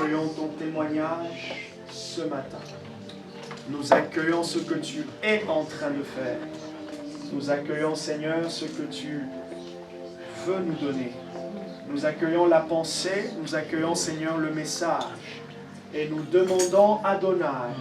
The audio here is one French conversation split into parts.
accueillons ton témoignage ce matin. Nous accueillons ce que tu es en train de faire. Nous accueillons, Seigneur, ce que tu veux nous donner. Nous accueillons la pensée, nous accueillons, Seigneur, le message. Et nous demandons, Adonai,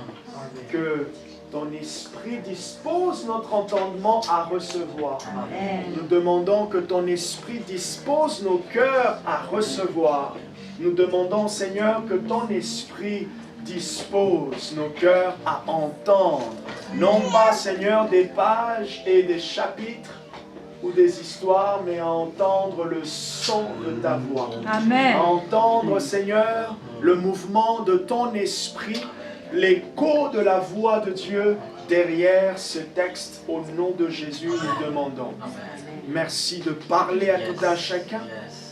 que ton esprit dispose notre entendement à recevoir. Amen. Nous demandons que ton esprit dispose nos cœurs à recevoir. Nous demandons, Seigneur, que ton esprit dispose nos cœurs à entendre. Non pas, Seigneur, des pages et des chapitres ou des histoires, mais à entendre le son de ta voix. Amen. À entendre, Seigneur, le mouvement de ton esprit, l'écho de la voix de Dieu derrière ce texte. Au nom de Jésus, nous demandons. Merci de parler à tout un chacun.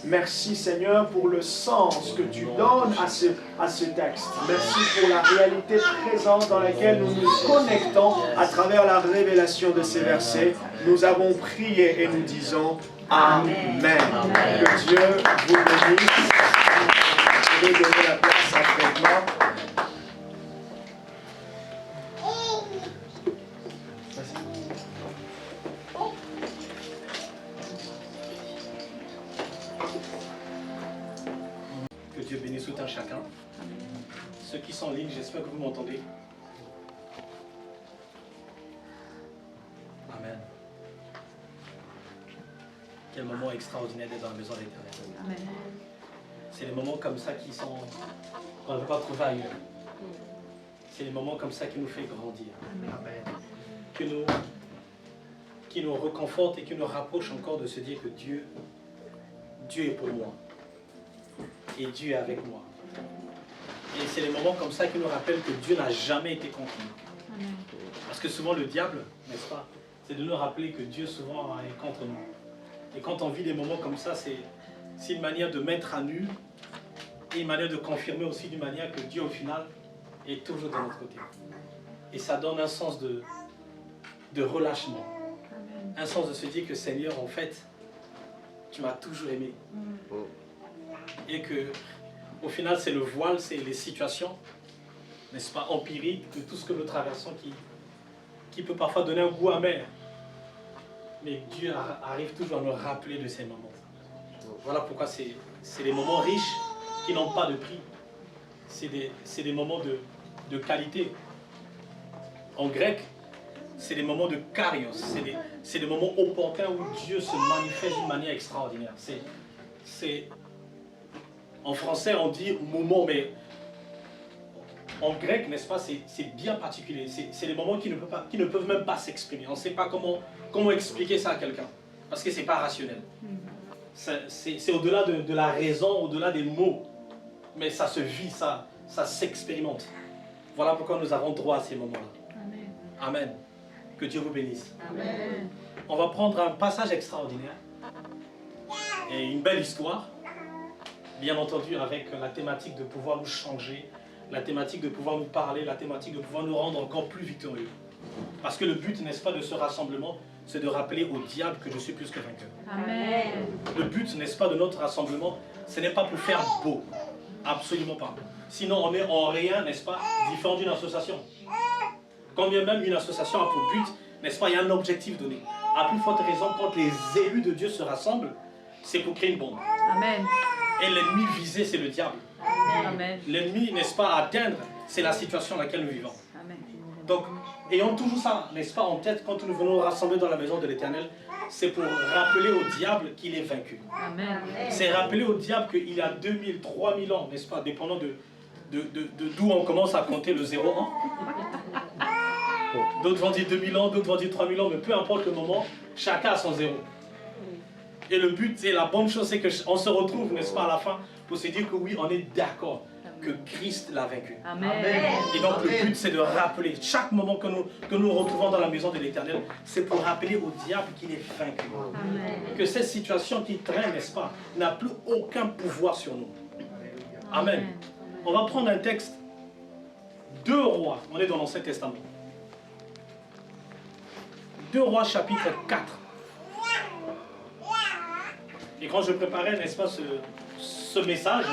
Merci, Seigneur, pour le sens que tu donnes à ce texte. Merci pour la réalité présente dans laquelle nous nous connectons à travers la révélation de ces versets. Nous avons prié et nous disons Amen. Amen. Que Dieu vous bénisse. Je vais donner la place à Frédéric. Dieu bénisse tout un chacun. Ceux qui sont en ligne, j'espère que vous m'entendez. Amen. Quel moment extraordinaire d'être dans la maison de l'Éternel. Amen. C'est les moments comme ça qu'on ne peut pas trouver ailleurs. C'est les moments comme ça qui nous fait grandir. Amen. Qui nous reconforte et qui nous rapproche encore de se dire que Dieu est pour moi. Et Dieu est avec moi. Et c'est les moments comme ça qui nous rappellent que Dieu n'a jamais été contre nous. Parce que souvent le diable, n'est-ce pas, c'est de nous rappeler que Dieu souvent est contre nous. Et quand on vit des moments comme ça, c'est une manière de mettre à nu et une manière de confirmer aussi d'une manière que Dieu au final est toujours de notre côté. Et ça donne un sens de relâchement. Un sens de se dire que Seigneur, en fait, tu m'as toujours aimé. Et que, au final, c'est le voile, c'est les situations, n'est-ce pas, empiriques, de tout ce que nous traversons qui peut parfois donner un goût amer. Mais Dieu arrive toujours à nous rappeler de ces moments. Voilà pourquoi c'est des moments riches qui n'ont pas de prix. C'est des moments de qualité. En grec, c'est des moments de kairos, c'est des moments opportuns où Dieu se manifeste d'une manière extraordinaire. En français, on dit moment, mais en grec, n'est-ce pas, c'est bien particulier. C'est des moments qui ne peuvent même pas s'exprimer. On ne sait pas comment expliquer ça à quelqu'un, parce que ce n'est pas rationnel. C'est au-delà de la raison, au-delà des mots, mais ça se vit, ça s'expérimente. Voilà pourquoi nous avons droit à ces moments-là. Amen. Amen. Que Dieu vous bénisse. Amen. On va prendre un passage extraordinaire et une belle histoire. Bien entendu, avec la thématique de pouvoir nous changer, la thématique de pouvoir nous parler, la thématique de pouvoir nous rendre encore plus victorieux. Parce que le but, n'est-ce pas, de ce rassemblement, c'est de rappeler au diable que je suis plus que vainqueur. Amen. Le but, n'est-ce pas, de notre rassemblement, ce n'est pas pour faire beau. Absolument pas. Sinon, on est en rien, n'est-ce pas, différent d'une association. Quand bien même une association a pour but, n'est-ce pas, il y a un objectif donné. À plus forte raison, quand les élus de Dieu se rassemblent, c'est pour créer une bombe. Amen. Et l'ennemi visé, c'est le diable. L'ennemi, n'est-ce pas, à atteindre, c'est la situation dans laquelle nous vivons. Amen. Donc, ayons toujours ça, n'est-ce pas, en tête quand nous venons nous rassembler dans la maison de l'Éternel, c'est pour rappeler au diable qu'il est vaincu. Amen. C'est rappeler au diable qu'il y a 2000, 3000 ans, n'est-ce pas, dépendant d'où on commence à compter le 0 ans. D'autres vont dire 2000 ans, d'autres vont dire 3000 ans, mais peu importe le moment, chacun a son 0. Et le but, et la bonne chose, c'est qu'on se retrouve, n'est-ce pas, à la fin, pour se dire que oui, on est d'accord que Christ l'a vaincu. Amen. Et donc le but, c'est de rappeler, chaque moment que nous retrouvons dans la maison de l'Éternel, c'est pour rappeler au diable qu'il est vaincu. Amen. Que cette situation qui traîne, n'est-ce pas, n'a plus aucun pouvoir sur nous. Amen. Amen. On va prendre un texte, 2 Rois, on est dans l'Ancien Testament. 2 Rois chapitre 4. Et quand je préparais, n'est-ce pas, ce message,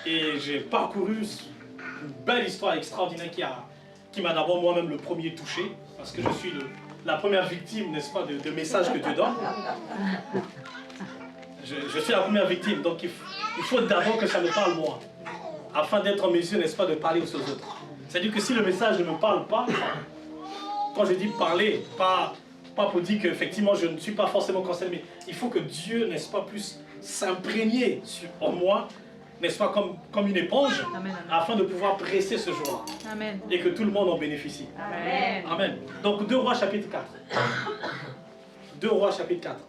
Et j'ai parcouru une belle histoire extraordinaire qui m'a d'abord moi-même le premier touché, parce que je suis la première victime, n'est-ce pas, de messages que Dieu donne. Je suis la première victime, donc il faut d'abord que ça me parle moi, afin d'être en mesure, n'est-ce pas, de parler aux autres. C'est-à-dire que si le message ne me parle pas, quand je dis parler, pas pour dire qu'effectivement je ne suis pas forcément concerné, mais il faut que Dieu, n'est-ce pas, puisse s'imprégner en moi, n'est-ce pas, comme une éponge, Amen, amen. afin de pouvoir presser ce jour-là. Amen. Et que tout le monde en bénéficie. Amen. Amen. Donc 2 Rois chapitre 4. 2 Rois chapitre 4.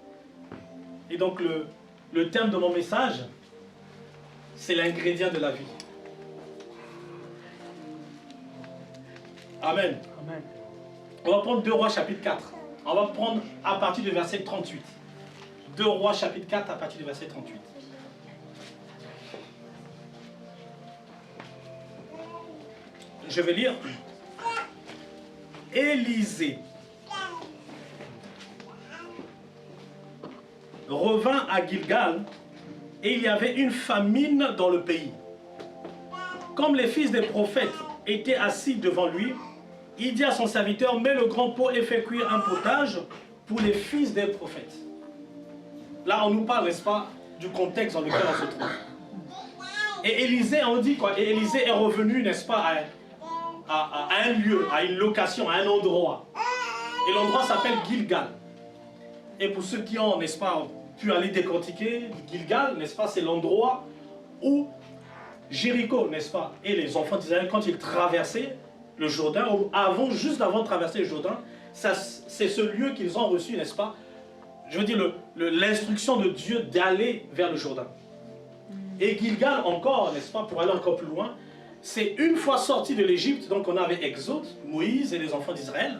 Et donc le thème de mon message, c'est l'ingrédient de la vie. Amen. Amen. On va prendre 2 Rois chapitre 4. On va prendre à partir du verset 38. 2 Rois chapitre 4 à partir du verset 38. Je vais lire. Élisée revint à Gilgal et il y avait une famine dans le pays. Comme les fils des prophètes étaient assis devant lui, il dit à son serviteur, mets le grand pot et fais cuire un potage pour les fils des prophètes. Là, on nous parle, n'est-ce pas, du contexte dans lequel on se trouve. Et Élisée, on dit quoi? Et Élisée est revenu, n'est-ce pas, à un lieu, à une location, à un endroit. Et l'endroit s'appelle Gilgal. Et pour ceux qui ont, n'est-ce pas, pu aller décortiquer, Gilgal, n'est-ce pas, c'est l'endroit où Jéricho, n'est-ce pas, et les enfants d'Israël, quand ils traversaient le Jourdain, ou juste avant de traverser le Jourdain, c'est ce lieu qu'ils ont reçu, n'est-ce pas, je veux dire, l'instruction de Dieu d'aller vers le Jourdain. Et Gilgal encore, n'est-ce pas, pour aller encore plus loin, c'est une fois sortis de l'Égypte, donc on avait Exode, Moïse et les enfants d'Israël,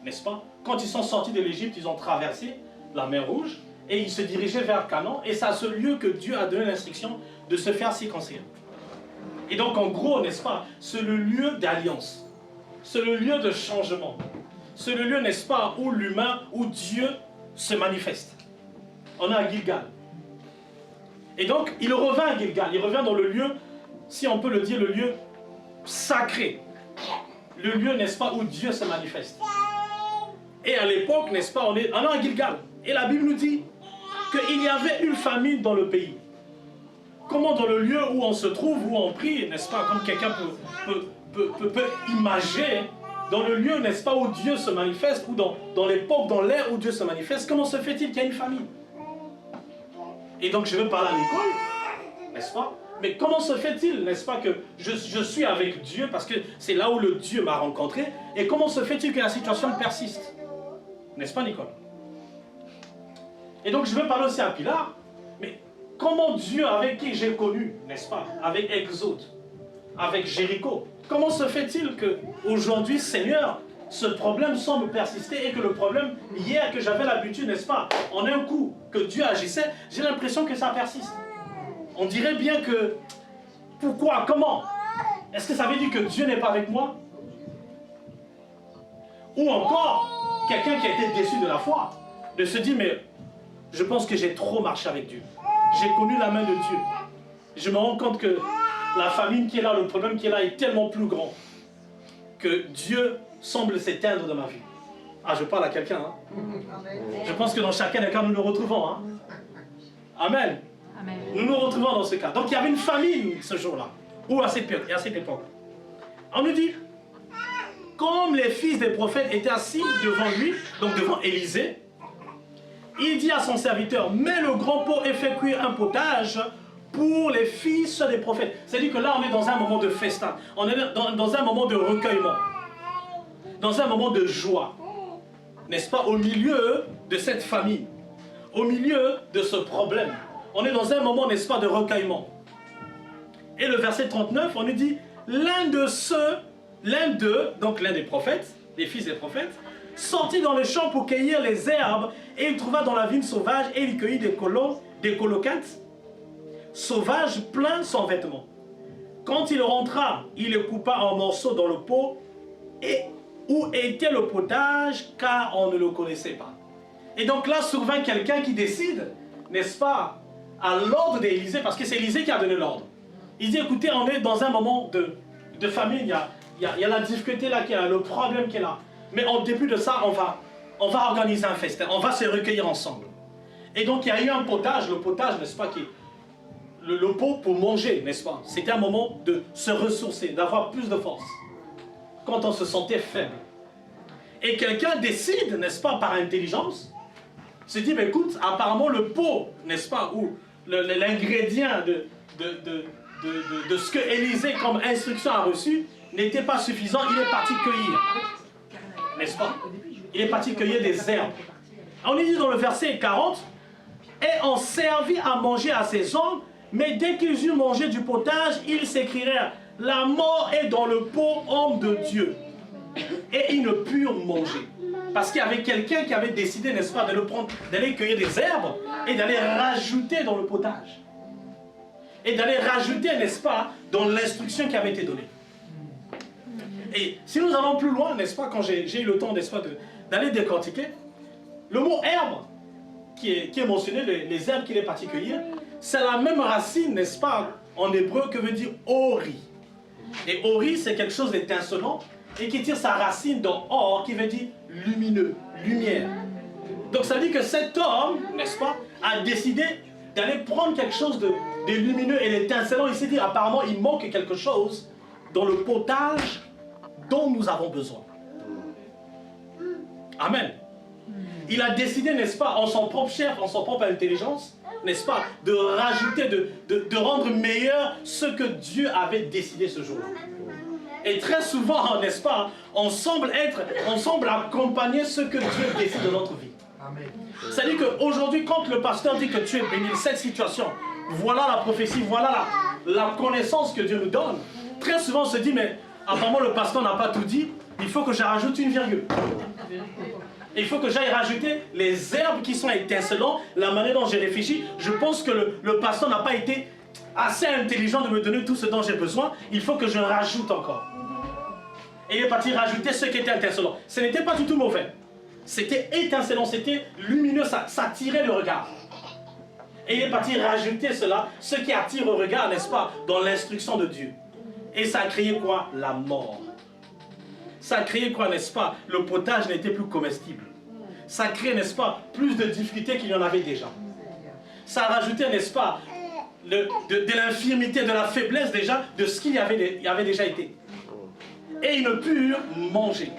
n'est-ce pas? Quand ils sont sortis de l'Égypte, ils ont traversé la mer Rouge et ils se dirigeaient vers Canaan. Et c'est à ce lieu que Dieu a donné l'instruction de se faire circoncire. Et donc en gros, n'est-ce pas, c'est le lieu d'alliance, c'est le lieu de changement, c'est le lieu, n'est-ce pas, où l'humain, où Dieu se manifeste. On est à Gilgal. Et donc il revint à Gilgal, il revient dans le lieu, si on peut le dire, le lieu sacré. Le lieu, n'est-ce pas, où Dieu se manifeste. Et à l'époque, n'est-ce pas, on est à Gilgal. Et la Bible nous dit qu'il y avait une famine dans le pays. Comment dans le lieu où on se trouve, où on prie, n'est-ce pas, comme quelqu'un peut imaginer, dans le lieu, n'est-ce pas, où Dieu se manifeste, ou dans l'époque, dans l'ère où Dieu se manifeste, comment se fait-il qu'il y a une famine? Et donc je veux parler à Nicole, n'est-ce pas? Mais comment se fait-il, n'est-ce pas, que je suis avec Dieu, parce que c'est là où le Dieu m'a rencontré, et comment se fait-il que la situation persiste? N'est-ce pas, Nicole? Et donc je veux parler aussi à Pilar, mais comment Dieu, avec qui j'ai connu, n'est-ce pas, avec Exode, avec Jéricho, comment se fait-il qu'aujourd'hui, Seigneur, ce problème semble persister et que le problème, hier, que j'avais l'habitude, n'est-ce pas, en un coup, que Dieu agissait, j'ai l'impression que ça persiste. On dirait bien que, pourquoi, comment? Est-ce que ça veut dire que Dieu n'est pas avec moi? Ou encore, quelqu'un qui a été déçu de la foi, de se dire, mais je pense que j'ai trop marché avec Dieu. J'ai connu la main de Dieu. Je me rends compte que la famine qui est là, le problème qui est là est tellement plus grand que Dieu semble s'éteindre de ma vie. Ah, je parle à quelqu'un. Hein? Je pense que dans chacun des cas, nous nous retrouvons. Hein? Amen. Amen. Nous nous retrouvons dans ce cas. Donc il y avait une famine ce jour-là, ou à cette période, et à cette époque. On nous dit, comme les fils des prophètes étaient assis devant lui, donc devant Élisée, il dit à son serviteur, mets le grand pot et fais cuire un potage pour les fils des prophètes. C'est-à-dire que là, on est dans un moment de festin, on est dans un moment de recueillement, dans un moment de joie, n'est-ce pas, au milieu de cette famille, au milieu de ce problème. On est dans un moment, n'est-ce pas, de recueillement. Et le verset 39, on nous dit, l'un d'eux, donc l'un des prophètes, des fils des prophètes, sortit dans le champ pour cueillir les herbes, et il trouva dans la vigne sauvage, et il cueillit des coloquintes sauvages pleins sans vêtements. Quand il rentra, il les coupa en morceaux dans le pot, et où était le potage, car on ne le connaissait pas. Et donc là, survint quelqu'un qui décide, n'est-ce pas, à l'ordre d'Élisée, parce que c'est Élisée qui a donné l'ordre. Il dit, écoutez, on est dans un moment de famine, il y a la difficulté là qui est là, le problème qui est là. Mais en début de ça, on va organiser un festin, on va se recueillir ensemble. Et donc il y a eu un potage, le potage, n'est-ce pas, qui le pot pour manger, n'est-ce pas? C'était un moment de se ressourcer, d'avoir plus de force, quand on se sentait faible. Et quelqu'un décide, n'est-ce pas, par intelligence, se dit, mais écoute, apparemment le pot, n'est-ce pas, ou l'ingrédient de ce que Élisée comme instruction a reçu n'était pas suffisant, il est parti cueillir, n'est-ce pas? Il est parti cueillir des herbes. On est dit dans le verset 40, et on servit à manger à ces hommes, mais dès qu'ils eurent mangé du potage, ils s'écrièrent, la mort est dans le pot, homme de Dieu. Et ils ne purent manger. Parce qu'il y avait quelqu'un qui avait décidé, n'est-ce pas, d'aller cueillir des herbes et d'aller rajouter dans le potage. Et d'aller rajouter, n'est-ce pas, dans l'instruction qui avait été donnée. Et si nous allons plus loin, n'est-ce pas, quand j'ai eu le temps, n'est-ce pas, d'aller décortiquer, le mot herbe qui est mentionné, les herbes qu'il est parti cueillir, c'est la même racine, n'est-ce pas, en hébreu que veut dire ori. Et ori, c'est quelque chose d'étincelant et qui tire sa racine dans or, qui veut dire lumineux, lumière. Donc ça dit que cet homme, n'est-ce pas, a décidé d'aller prendre quelque chose de lumineux et d'étincelant. Il s'est dit, apparemment, il manque quelque chose dans le potage dont nous avons besoin. Amen. Il a décidé, n'est-ce pas, en son propre chef, en son propre intelligence, n'est-ce pas, de rajouter, de rendre meilleur ce que Dieu avait décidé ce jour-là. Et très souvent, n'est-ce pas, on semble accompagner ce que Dieu décide de notre vie. C'est-à-dire qu'aujourd'hui, quand le pasteur dit que tu es béni, cette situation, voilà la prophétie, voilà la connaissance que Dieu nous donne, très souvent on se dit, mais apparemment le pasteur n'a pas tout dit, il faut que je rajoute une virgule. Il faut que j'aille rajouter les herbes qui sont étincelantes, la manière dont j'ai réfléchi. Je pense que le pasteur n'a pas été assez intelligent de me donner tout ce dont j'ai besoin. Il faut que je rajoute encore. Et il est parti rajouter ce qui était étincelant. Ce n'était pas du tout mauvais. C'était étincelant, c'était lumineux, ça attirait le regard. Et il est parti rajouter cela, ce qui attire le regard, n'est-ce pas, dans l'instruction de Dieu. Et ça a créé quoi? La mort. Ça a créé quoi, n'est-ce pas? Le potage n'était plus comestible. Ça a créé, n'est-ce pas, plus de difficultés qu'il y en avait déjà. Ça a rajouté, n'est-ce pas, de l'infirmité, de la faiblesse déjà, de ce qu'il y avait déjà été. Et ils ne purent manger.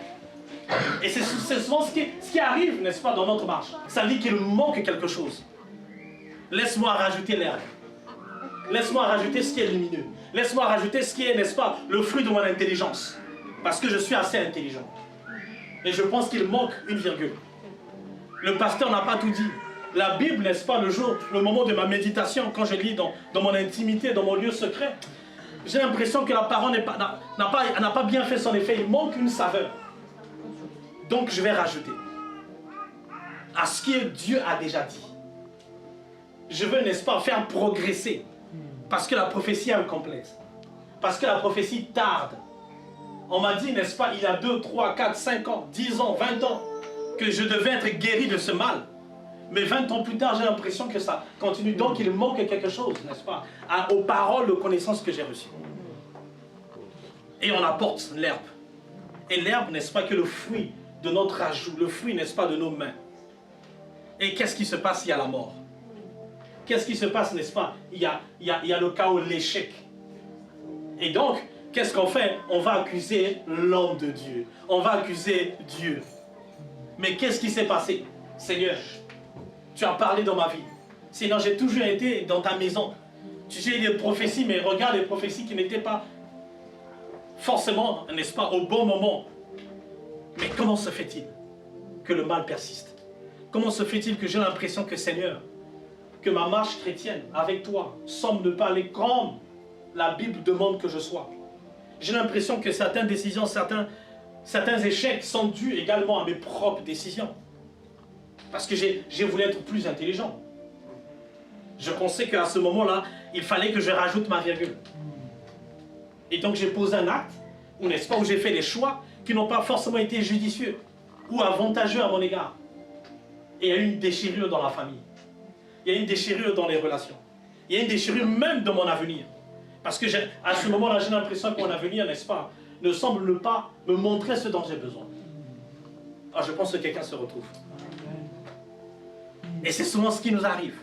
Et c'est souvent ce qui arrive, n'est-ce pas, dans notre marche. Ça dit qu'il manque quelque chose. Laisse-moi rajouter l'herbe. Laisse-moi rajouter ce qui est lumineux. Laisse-moi rajouter ce qui est, n'est-ce pas, le fruit de mon intelligence. Parce que je suis assez intelligent. Et je pense qu'il manque une virgule. Le pasteur n'a pas tout dit. La Bible, n'est-ce pas, le moment de ma méditation, quand je lis dans mon intimité, dans mon lieu secret, j'ai l'impression que la parole n'a pas bien fait son effet. Il manque une saveur. Donc je vais rajouter à ce que Dieu a déjà dit. Je veux, n'est-ce pas, faire progresser. Parce que la prophétie est incomplète. Parce que la prophétie tarde. On m'a dit, n'est-ce pas, il y a 2, 3, 4, 5 ans, 10 ans, 20 ans, que je devais être guéri de ce mal. Mais 20 ans plus tard, j'ai l'impression que ça continue. Donc il manque quelque chose, n'est-ce pas, aux paroles de connaissances que j'ai reçues. Et on apporte l'herbe. Et l'herbe, n'est-ce pas, que le fruit de notre ajout, le fruit, n'est-ce pas, de nos mains. Et qu'est-ce qui se passe? Il y a la mort. Qu'est-ce qui se passe, n'est-ce pas? Il y a le chaos, l'échec. Et donc, qu'est-ce qu'on fait? On va accuser l'homme de Dieu. On va accuser Dieu. Mais qu'est-ce qui s'est passé? Seigneur, tu as parlé dans ma vie. Seigneur, j'ai toujours été dans ta maison. J'ai eu des prophéties, mais regarde les prophéties qui n'étaient pas forcément, n'est-ce pas, au bon moment. Mais comment se fait-il que le mal persiste? Comment se fait-il que j'ai l'impression que, Seigneur, que ma marche chrétienne avec toi semble ne pas aller comme la Bible demande que je sois? J'ai l'impression que certaines décisions, certains échecs sont dus également à mes propres décisions. Parce que j'ai voulu être plus intelligent. Je pensais qu'à ce moment-là, il fallait que je rajoute ma virgule. Et donc j'ai posé un acte, ou n'est-ce pas, où j'ai fait des choix qui n'ont pas forcément été judicieux ou avantageux à mon égard. Et il y a eu une déchirure dans la famille. Il y a une déchirure dans les relations. Il y a une déchirure même dans mon avenir. Parce que à ce moment-là, j'ai l'impression que mon avenir, n'est-ce pas, ne semble ne pas me montrer ce dont j'ai besoin. Ah, je pense que quelqu'un se retrouve. Et c'est souvent ce qui nous arrive.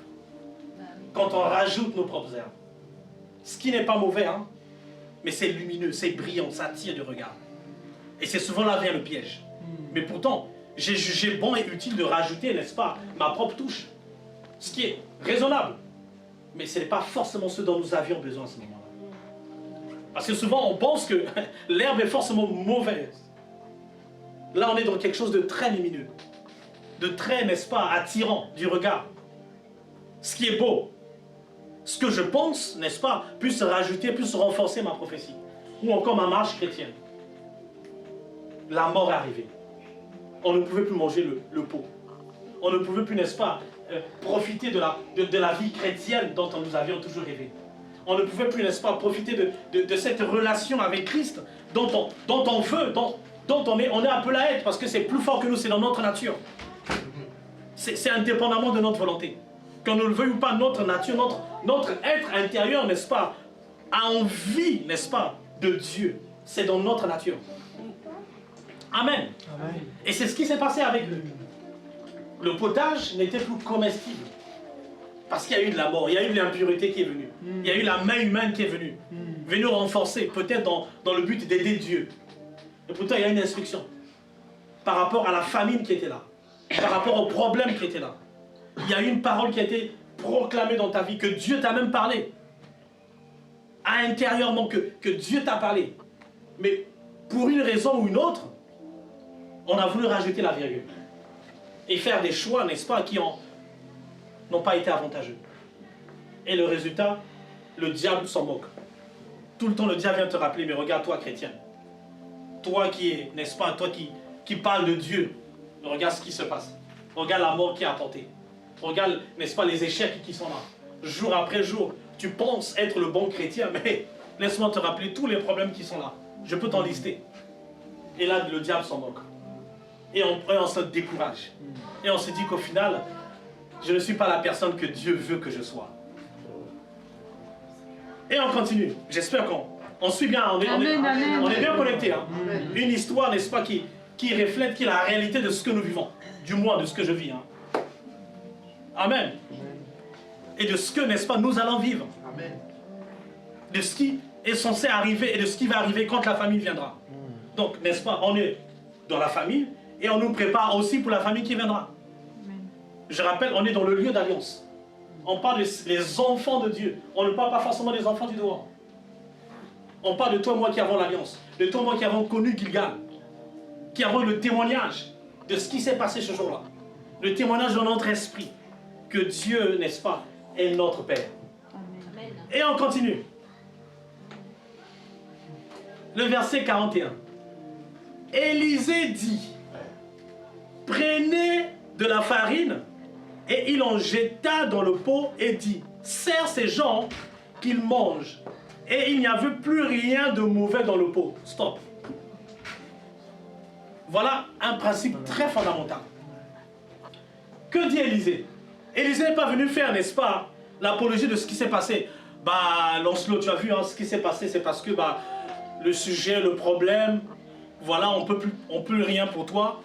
Quand on rajoute nos propres herbes. Ce qui n'est pas mauvais, hein, mais c'est lumineux, c'est brillant, ça attire du regard. Et c'est souvent là vient le piège. Mais pourtant, j'ai jugé bon et utile de rajouter, n'est-ce pas, ma propre touche. Ce qui est raisonnable. Mais ce n'est pas forcément ce dont nous avions besoin à ce moment-là. Parce que souvent, on pense que l'herbe est forcément mauvaise. Là, on est dans quelque chose de très lumineux. De très, n'est-ce pas, attirant du regard. Ce qui est beau. Ce que je pense, n'est-ce pas, puisse rajouter, puisse renforcer ma prophétie. Ou encore ma marche chrétienne. La mort est arrivée. On ne pouvait plus manger le pot. On ne pouvait plus, n'est-ce pas, profiter de la vie chrétienne dont nous avions toujours rêvé. On ne pouvait plus, n'est-ce pas, profiter de cette relation avec Christ dont on veut, dont on est appelé à être, parce que c'est plus fort que nous, c'est dans notre nature. C'est indépendamment de notre volonté. Qu'on ne le veuille ou pas, notre nature, notre être intérieur, n'est-ce pas, a envie, n'est-ce pas, de Dieu. C'est dans notre nature. Amen. Amen. Et c'est ce qui s'est passé avec lui. Le potage n'était plus comestible. Parce qu'il y a eu de la mort, il y a eu de l'impureté qui est venue. Il y a eu la main humaine qui est venue. Venue renforcer, peut-être dans le but d'aider Dieu. Et pourtant, il y a une instruction. Par rapport à la famine qui était là. Par rapport au problème qui était là. Il y a eu une parole qui a été proclamée dans ta vie, que Dieu t'a même parlé. Intérieurement, que Dieu t'a parlé. Mais pour une raison ou une autre, on a voulu rajouter la virgule. Et faire des choix, n'est-ce pas, qui n'ont pas été avantageux. Et le résultat, le diable s'en moque. Tout le temps, le diable vient te rappeler, mais regarde toi, chrétien. Toi qui es, n'est-ce pas, toi qui parles de Dieu, regarde ce qui se passe. Regarde la mort qui est apportée. Regarde, n'est-ce pas, les échecs qui sont là. Jour après jour, tu penses être le bon chrétien, mais laisse-moi te rappeler tous les problèmes qui sont là. Je peux t'en lister. Et là, le diable s'en moque. Et on se décourage. Et on se dit qu'au final, je ne suis pas la personne que Dieu veut que je sois. Et on continue. J'espère qu'on suit bien. On est bien connectés. Hein. Une histoire, n'est-ce pas, qui reflète qui est la réalité de ce que nous vivons. Du moins, de ce que je vis. Hein. Amen. Et de ce que, n'est-ce pas, nous allons vivre. Amen. De ce qui est censé arriver et de ce qui va arriver quand la famille viendra. Donc, n'est-ce pas, on est dans la famille et on nous prépare aussi pour la famille qui viendra. Je rappelle, on est dans le lieu d'alliance. On parle des enfants de Dieu. On ne parle pas forcément des enfants du dehors. On parle de toi et moi qui avons l'alliance. De toi et moi qui avons connu Gilgal. Qui avons le témoignage de ce qui s'est passé ce jour-là. Le témoignage de notre esprit. Que Dieu, n'est-ce pas, est notre Père. Amen. Et on continue. Le verset 41. Élisée dit, prenez de la farine, et il en jeta dans le pot et dit, serre ces gens qu'ils mangent. Et il n'y avait plus rien de mauvais dans le pot. Stop. Voilà un principe très fondamental. Que dit Élisée? Élisée n'est pas venu faire, n'est-ce pas, l'apologie de ce qui s'est passé. Lancelot, tu as vu, hein, ce qui s'est passé, c'est parce que le sujet, le problème, voilà, on peut rien pour toi.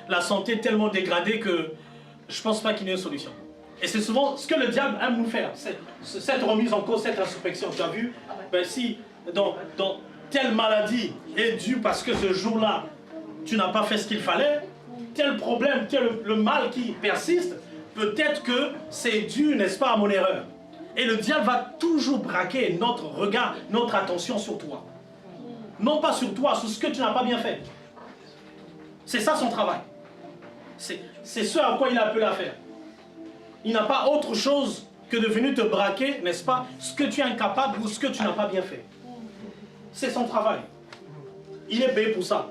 La santé est tellement dégradée que je ne pense pas qu'il y ait une solution. Et c'est souvent ce que le diable aime nous faire, cette remise en cause, cette introspection. Tu as vu, si dans telle maladie est due parce que ce jour-là, tu n'as pas fait ce qu'il fallait, tel problème, le mal qui persiste, peut-être que c'est dû, n'est-ce pas, à mon erreur. Et le diable va toujours braquer notre regard, notre attention sur toi. Non pas sur toi, sur ce que tu n'as pas bien fait. C'est ça son travail. C'est ce à quoi il est appelé à faire. Il n'a pas autre chose que de venir te braquer, n'est-ce pas, ce que tu es incapable ou ce que tu n'as pas bien fait. C'est son travail. Il est payé pour ça.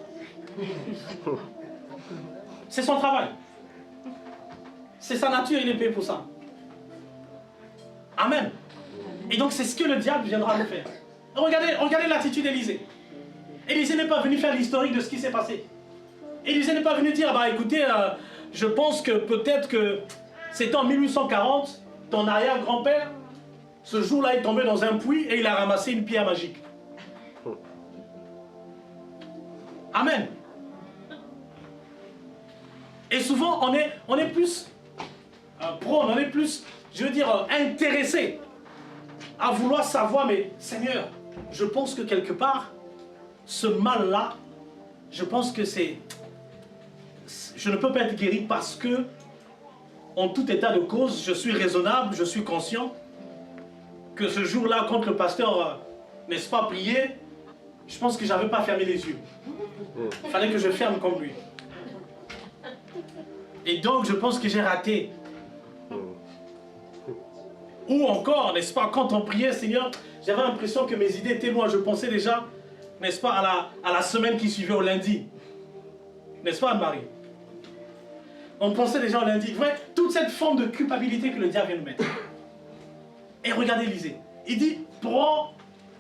C'est son travail. C'est sa nature, il est payé pour ça. Amen. Et donc c'est ce que le diable viendra nous faire. Regardez l'attitude d'Élisée. Élisée n'est pas venu faire l'historique de ce qui s'est passé. Élisée n'est pas venu dire, écoutez, je pense que peut-être que c'était en 1840, ton arrière-grand-père, Ce jour-là, il est tombé dans un puits et il a ramassé une pierre magique. Amen. Et souvent, on est plus prône, on est plus, je veux dire, intéressé à vouloir savoir, mais Seigneur, je pense que quelque part, ce mal-là, je pense que je ne peux pas être guéri parce que, en tout état de cause, je suis raisonnable, je suis conscient que ce jour-là, quand le pasteur, n'est-ce pas, priait, je pense que je n'avais pas fermé les yeux. Il fallait que je ferme comme lui. Et donc, je pense que j'ai raté. Ou encore, n'est-ce pas, quand on priait, Seigneur, j'avais l'impression que mes idées étaient loin. Je pensais déjà, n'est-ce pas, à la semaine qui suivait au lundi. N'est-ce pas, Anne-Marie? On pensait déjà au lundi. Vrai, toute cette forme de culpabilité que le diable vient nous mettre. Et regardez Élisée. Il dit, prends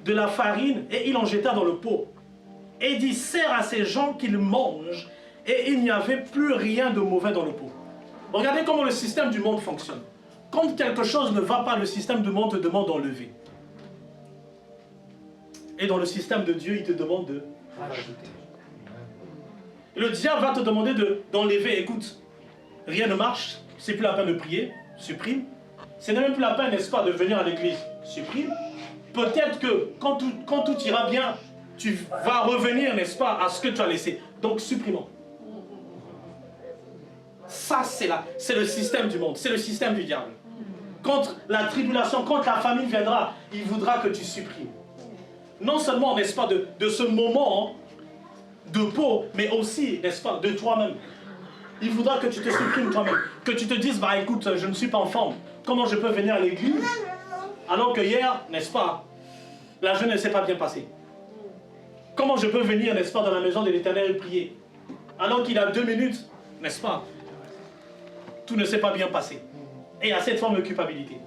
de la farine et il en jeta dans le pot. Et il dit, sers à ces gens qu'ils mangent. Et il n'y avait plus rien de mauvais dans le pot. Regardez comment le système du monde fonctionne. Quand quelque chose ne va pas, le système du monde te demande d'enlever. Et dans le système de Dieu, il te demande de rajouter. Le diable va te demander d'enlever. Écoute, rien ne marche, c'est plus la peine de prier, supprime. Ce n'est même plus la peine, n'est-ce pas, de venir à l'église, supprime. Peut-être que quand tout ira bien, tu vas revenir, n'est-ce pas, à ce que tu as laissé. Donc, supprimons. Ça, c'est le système du monde, c'est le système du diable. Quand la tribulation, quand la famine viendra, il voudra que tu supprimes. Non seulement, n'est-ce pas, de ce moment de peau, mais aussi, n'est-ce pas, de toi-même. Il voudra que tu te supprimes toi-même. Que tu te dises, bah écoute, je ne suis pas en forme. Comment je peux venir à l'église alors que hier, n'est-ce pas, la journée ne s'est pas bien passée? Comment je peux venir, n'est-ce pas, dans la maison de l'Éternel et prier alors qu'il a 2 minutes, n'est-ce pas, tout ne s'est pas bien passé. Et à cette forme de culpabilité.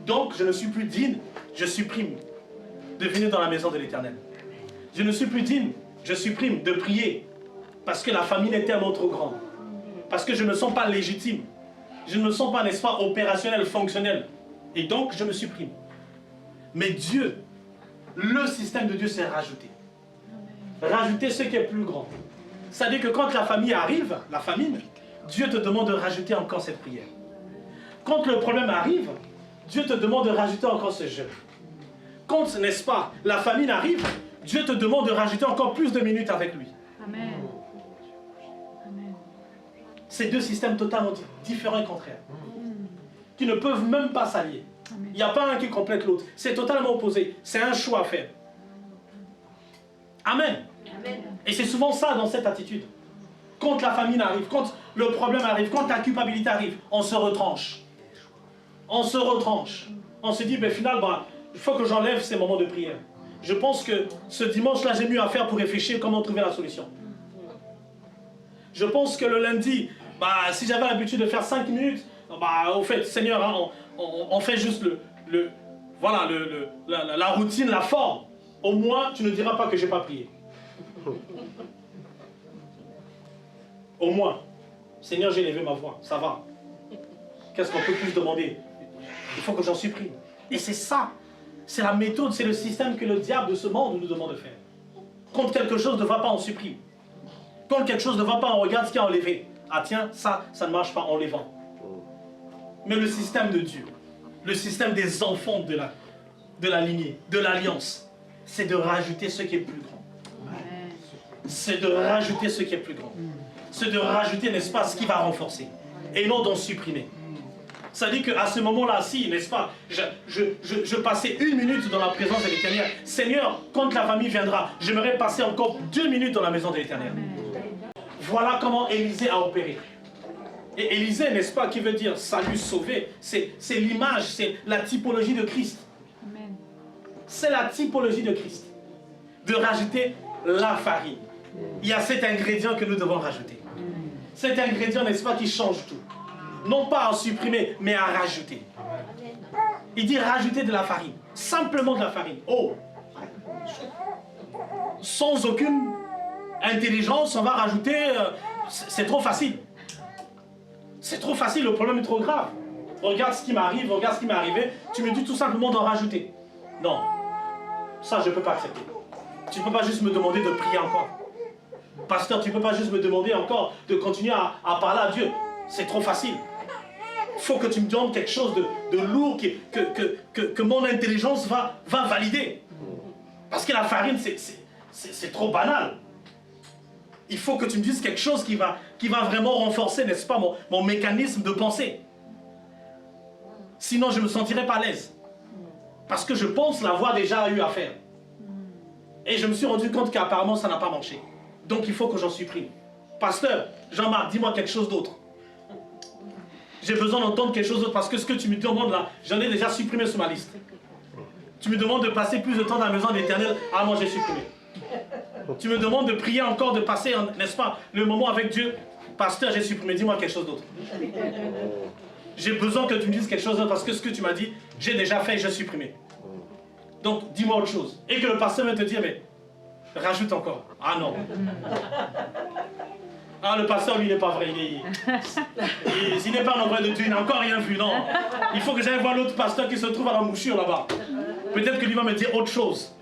Donc, je ne suis plus digne, je supprime de venir dans la maison de l'Éternel. Je ne suis plus digne, je supprime de prier parce que la famine est tellement trop grande. Parce que je ne me sens pas légitime. Je ne me sens pas, n'est-ce pas, opérationnel, fonctionnel. Et donc, je me supprime. Mais Dieu, le système de Dieu, c'est rajouter. Rajouter ce qui est plus grand. C'est-à-dire que quand la famille arrive, la famine, Dieu te demande de rajouter encore cette prière. Quand le problème arrive, Dieu te demande de rajouter encore ce jeûne. Quand, n'est-ce pas, la famine arrive, Dieu te demande de rajouter encore plus de minutes avec lui. Amen. Amen. C'est 2 systèmes totalement différents et contraires, qui ne peuvent même pas s'allier. Il n'y a pas un qui complète l'autre. C'est totalement opposé. C'est un choix à faire. Amen. Amen. Et c'est souvent ça dans cette attitude. Quand la famine arrive, quand le problème arrive, quand la culpabilité arrive, on se retranche. On se retranche. On se dit, ben finalement, il faut que j'enlève ces moments de prière. Je pense que ce dimanche-là, j'ai mieux à faire pour réfléchir comment trouver la solution. Je pense que le lundi, bah, si j'avais l'habitude de faire 5 minutes, bah, au fait, Seigneur, hein, on fait juste voilà, la routine, la forme. Au moins, tu ne diras pas que je n'ai pas prié. Au moins, Seigneur, j'ai élevé ma voix, ça va. Qu'est-ce qu'on peut plus demander? Il faut que j'en supprime. Et c'est ça, c'est la méthode, c'est le système que le diable de ce monde nous demande de faire. Quand quelque chose ne va pas, on supprime. Quand quelque chose ne va pas, on regarde ce qui est enlevé. Ah tiens, ça ne marche pas, enlevant. Mais le système de Dieu, le système des enfants de la lignée, de l'alliance, c'est de rajouter ce qui est plus grand. C'est de rajouter ce qui est plus grand. C'est de rajouter, n'est-ce pas, ce qui va renforcer. Et non d'en supprimer. Ça dit qu'à ce moment-là, si, n'est-ce pas, je passais 1 minute dans la présence de l'Éternel. Seigneur, quand la famille viendra, j'aimerais passer encore 2 minutes dans la maison de l'Éternel. Voilà comment Élisée a opéré. Et Élisée, n'est-ce pas, qui veut dire salut, sauvé, c'est l'image, c'est la typologie de Christ. C'est la typologie de Christ. De rajouter la farine. Il y a cet ingrédient que nous devons rajouter. Cet ingrédient, n'est-ce pas, qui change tout. Non pas à supprimer, mais à rajouter. Il dit rajouter de la farine. Simplement de la farine. Oh! Sans aucune intelligence, on va rajouter... c'est trop facile. C'est trop facile, le problème est trop grave. regarde ce qui m'arrive, regarde ce qui m'est arrivé, tu me dis tout simplement d'en rajouter. Non, ça je ne peux pas accepter. Tu ne peux pas juste me demander de prier encore. Pasteur, tu ne peux pas juste me demander encore de continuer à parler à Dieu. C'est trop facile. Il faut que tu me demandes quelque chose de lourd que mon intelligence va valider. Parce que la farine, c'est trop banal. Il faut que tu me dises quelque chose qui va vraiment renforcer, n'est-ce pas, mon mécanisme de pensée. Sinon, je ne me sentirais pas à l'aise. Parce que je pense l'avoir déjà eu à faire. Et je me suis rendu compte qu'apparemment, ça n'a pas marché. Donc, il faut que j'en supprime. Pasteur, Jean-Marc, dis-moi quelque chose d'autre. J'ai besoin d'entendre quelque chose d'autre parce que ce que tu me demandes là, j'en ai déjà supprimé sur ma liste. Tu me demandes de passer plus de temps dans la maison de l'Éternel. Ah, moi, j'ai supprimé. Tu me demandes de prier encore, de passer, n'est-ce pas, le moment avec Dieu. Pasteur, j'ai supprimé. Dis-moi quelque chose d'autre. J'ai besoin que tu me dises quelque chose d'autre parce que ce que tu m'as dit, j'ai déjà fait et j'ai supprimé. Donc, dis-moi autre chose. Et que le pasteur va te dire, mais rajoute encore. Ah non. Ah, le pasteur, lui, il n'est pas vrai. Il n'est pas un vrai de Dieu, il n'a encore rien vu, non. Il faut que j'aille voir l'autre pasteur qui se trouve à la mouchure là-bas. Peut-être que lui va me dire autre chose.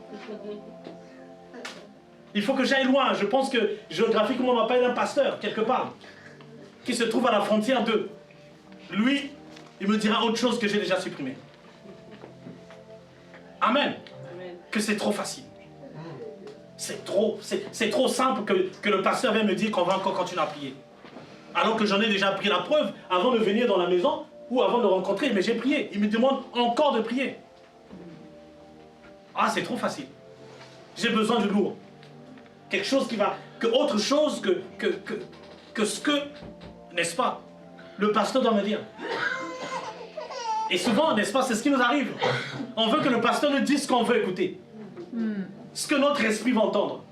Il faut que j'aille loin. Je pense que géographiquement, on m'appelle un pasteur, quelque part, qui se trouve à la frontière de... Lui, il me dira autre chose que j'ai déjà supprimé. Amen. Que c'est trop facile. C'est trop simple que le pasteur vienne me dire qu'on va encore continuer à prier. Alors que j'en ai déjà pris la preuve avant de venir dans la maison ou avant de rencontrer, mais j'ai prié. Il me demande encore de prier. Ah, c'est trop facile. J'ai besoin de lourd. Quelque chose qui va... autre chose que ce que, n'est-ce pas, le pasteur doit me dire. Et souvent, n'est-ce pas, c'est ce qui nous arrive. On veut que le pasteur nous dise ce qu'on veut écouter. Ce que notre esprit va entendre.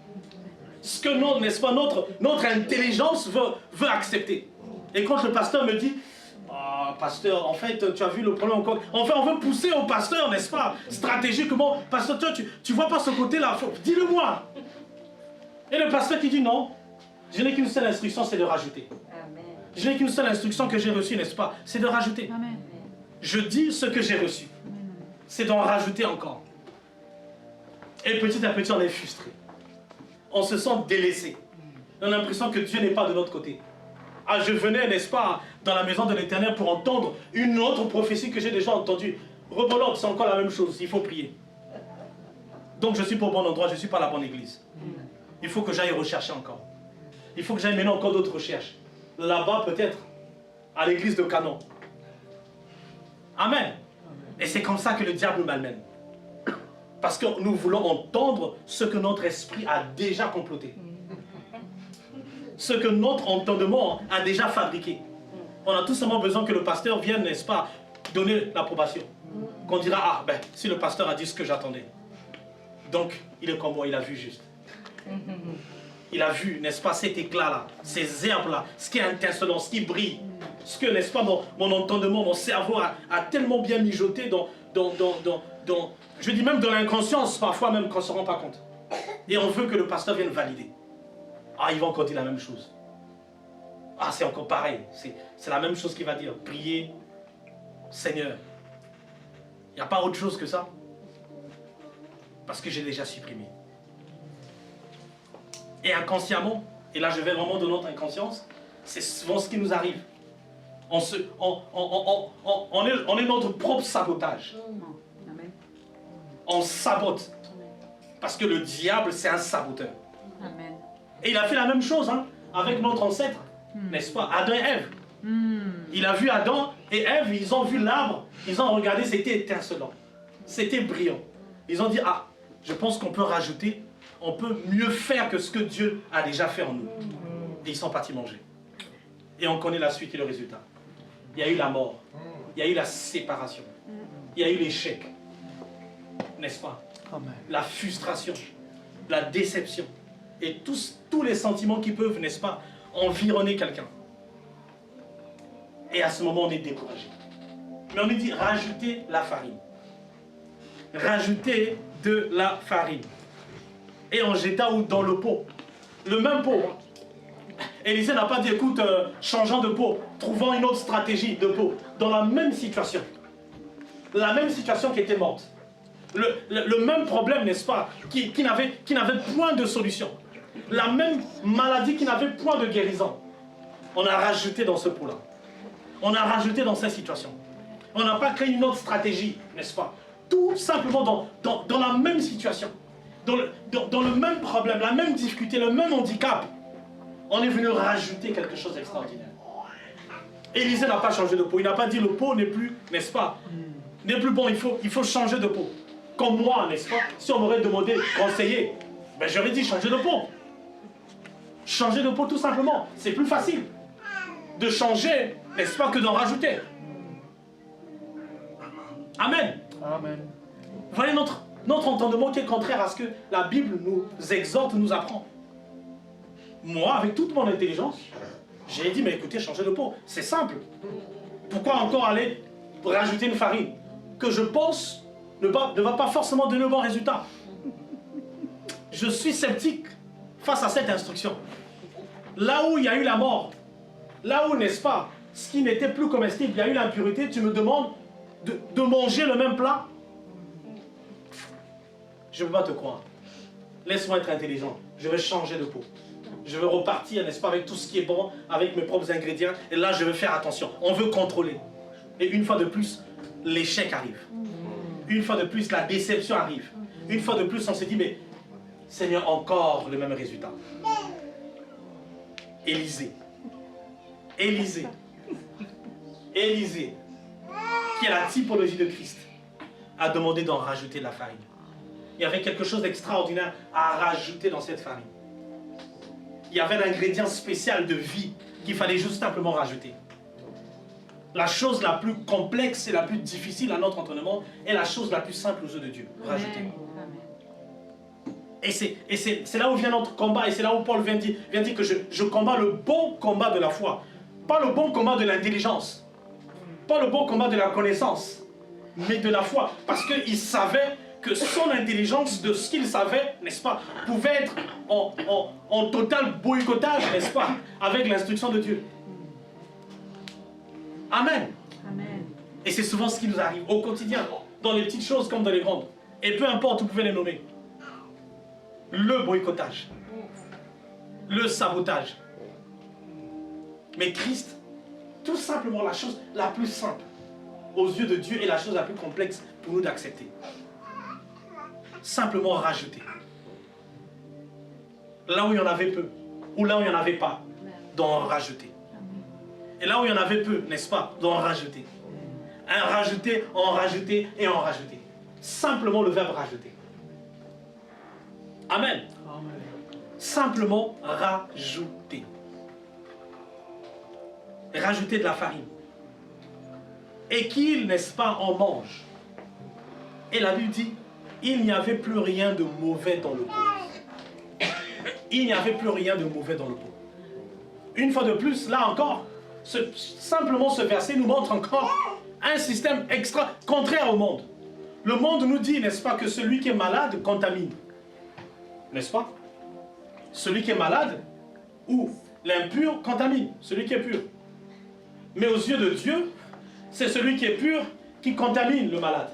Ce que, n'est-ce pas, notre intelligence veut accepter. Et quand le pasteur me dit, ah, pasteur, en fait, tu as vu le problème encore. Enfin, on veut pousser au pasteur, n'est-ce pas, stratégiquement. Pasteur, tu vois pas ce côté-là, dis-le-moi. Et le pasteur qui dit non, je n'ai qu'une seule instruction, c'est de rajouter. Amen. Je n'ai qu'une seule instruction que j'ai reçue, n'est-ce pas, c'est de rajouter. Amen. Je dis ce que j'ai reçu. C'est d'en rajouter encore. Et petit à petit, on est frustré. On se sent délaissé. On a l'impression que Dieu n'est pas de notre côté. Ah, je venais, n'est-ce pas, dans la maison de l'Éternel pour entendre une autre prophétie que j'ai déjà entendue. Rebelote, c'est encore la même chose, il faut prier. Donc je suis pas au bon endroit, je ne suis pas à la bonne église. Il faut que j'aille rechercher encore. Il faut que j'aille mener encore d'autres recherches. Là-bas, peut-être, à l'église de Canon. Amen. Et c'est comme ça que le diable nous malmène. Parce que nous voulons entendre ce que notre esprit a déjà comploté. Ce que notre entendement a déjà fabriqué. On a tout simplement besoin que le pasteur vienne, n'est-ce pas, donner l'approbation. Qu'on dira, ah, ben, si le pasteur a dit ce que j'attendais. Donc, il est comme moi, il a vu juste. Il a vu, n'est-ce pas, cet éclat-là, ces herbes-là, ce qui est intincelant, ce qui brille. Ce que, n'est-ce pas, mon entendement, mon cerveau a tellement bien mijoté dans je dis même dans l'inconscience, parfois même qu'on ne se rend pas compte. Et on veut que le pasteur vienne valider. Ah, il va encore dire la même chose. Ah, c'est encore pareil. C'est la même chose qu'il va dire. Prier, Seigneur. Il n'y a pas autre chose que ça. Parce que j'ai déjà supprimé. Et inconsciemment, et là je vais vraiment de notre inconscience, c'est souvent ce qui nous arrive. On est notre propre sabotage. On sabote. Parce que le diable, c'est un saboteur. Amen. Et il a fait la même chose avec notre ancêtre, n'est-ce pas, Adam et Ève. Il a vu Adam et Ève, ils ont vu l'arbre, ils ont regardé, c'était étincelant, c'était brillant. Ils ont dit, ah, je pense qu'on peut rajouter, on peut mieux faire que ce que Dieu a déjà fait en nous. Et ils sont partis manger. Et on connaît la suite et le résultat. Il y a eu la mort, il y a eu la séparation, il y a eu l'échec. N'est-ce pas? Amen. La frustration, la déception et tous les sentiments qui peuvent, n'est-ce pas, environner quelqu'un. Et à ce moment, on est découragé. Mais on lui dit, rajoutez la farine. Rajoutez de la farine. Et on jeta dans le pot. Le même pot. Élisée n'a pas dit, écoute, changeons de peau, trouvons une autre stratégie de peau. Dans la même situation qui était morte. Le même problème, n'est-ce pas, qui n'avait point de solution. La même maladie qui n'avait point de guérison. On a rajouté dans ce pot-là. On a rajouté dans cette situation. On n'a pas créé une autre stratégie, n'est-ce pas? Tout simplement dans la même situation, dans le même problème, la même difficulté, le même handicap. On est venu rajouter quelque chose d'extraordinaire. Élisée n'a pas changé de peau. Il n'a pas dit le pot n'est plus, n'est-ce pas, n'est plus bon, il faut changer de peau. Comme moi, n'est-ce pas, si on m'aurait demandé conseiller, ben j'aurais dit changer de peau. Changer de peau tout simplement. C'est plus facile de changer, n'est-ce pas, que d'en rajouter. Amen. Amen. Vous voyez notre entendement qui est contraire à ce que la Bible nous exhorte, nous apprend. Moi, avec toute mon intelligence, j'ai dit, mais écoutez, changer de peau, c'est simple. Pourquoi encore aller rajouter une farine que je pense ne va pas forcément donner le bon résultat? Je suis sceptique face à cette instruction. Là où il y a eu la mort, là où, n'est-ce pas, ce qui n'était plus comestible, il y a eu l'impurité, tu me demandes de manger le même plat? Je ne peux pas te croire. Laisse-moi être intelligent. Je vais changer de peau. Je vais repartir, n'est-ce pas, avec tout ce qui est bon, avec mes propres ingrédients. Et là, je vais faire attention. On veut contrôler. Et une fois de plus, l'échec arrive. Une fois de plus, la déception arrive. Une fois de plus, on se dit, mais Seigneur, encore le même résultat. Élisée, qui est la typologie de Christ, a demandé d'en rajouter de la farine. Il y avait quelque chose d'extraordinaire à rajouter dans cette farine. Il y avait l'ingrédient spécial de vie qu'il fallait juste simplement rajouter. La chose la plus complexe et la plus difficile à notre entraînement est la chose la plus simple aux yeux de Dieu. Rajouter. Et c'est là où vient notre combat, et c'est là où Paul vient dire que je combats le bon combat de la foi. Pas le bon combat de l'intelligence. Pas le bon combat de la connaissance. Mais de la foi. Parce qu'il savait que son intelligence, de ce qu'il savait, n'est-ce pas, pouvait être en total boycottage, n'est-ce pas, avec l'instruction de Dieu. Amen. Amen. Et c'est souvent ce qui nous arrive au quotidien, dans les petites choses comme dans les grandes. Et peu importe, vous pouvez les nommer. Le boycottage. Le sabotage. Mais Christ, tout simplement la chose la plus simple aux yeux de Dieu est la chose la plus complexe pour nous d'accepter. Simplement rajouter. Là où il y en avait peu, ou là où il n'y en avait pas, d'en rajouter. Et là où il y en avait peu, n'est-ce pas, d'en rajouter. En rajouter, en rajouter et en rajouter. Simplement le verbe rajouter. Amen. Amen. Simplement rajouter. Rajouter de la farine. Et qu'il, n'est-ce pas, en mange. Et la Bible dit, il n'y avait plus rien de mauvais dans le pot. Il n'y avait plus rien de mauvais dans le pot. Une fois de plus, là encore, simplement ce verset nous montre encore un système contraire au monde. Le monde nous dit, n'est-ce pas, que celui qui est malade contamine. N'est-ce pas? Celui qui est malade ou l'impur contamine, celui qui est pur. Mais aux yeux de Dieu, c'est celui qui est pur qui contamine le malade.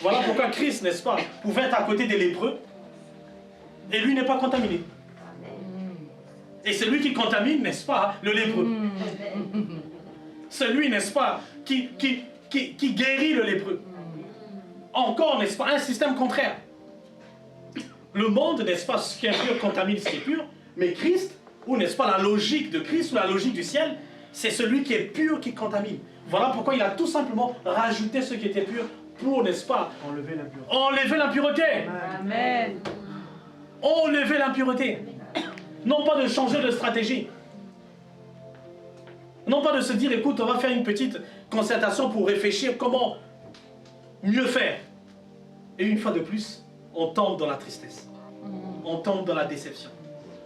Voilà pourquoi Christ, n'est-ce pas, pouvait être à côté des lépreux et lui n'est pas contaminé. Et c'est lui qui contamine, n'est-ce pas, le lépreux. Celui, n'est-ce pas, qui guérit le lépreux. Encore, n'est-ce pas, un système contraire. Le monde, n'est-ce pas, ce qui est impur contamine ce qui est pur, mais Christ, ou n'est-ce pas la logique de Christ, ou la logique du ciel, c'est celui qui est pur qui contamine. Voilà pourquoi il a tout simplement rajouté ce qui était pur pour, n'est-ce pas, Enlever l'impureté. enlever l'impureté. Amen. Enlever l'impureté. Non pas de changer de stratégie. Non pas de se dire, écoute, on va faire une petite concertation pour réfléchir comment mieux faire. Et une fois de plus, on tombe dans la tristesse. On tombe dans la déception.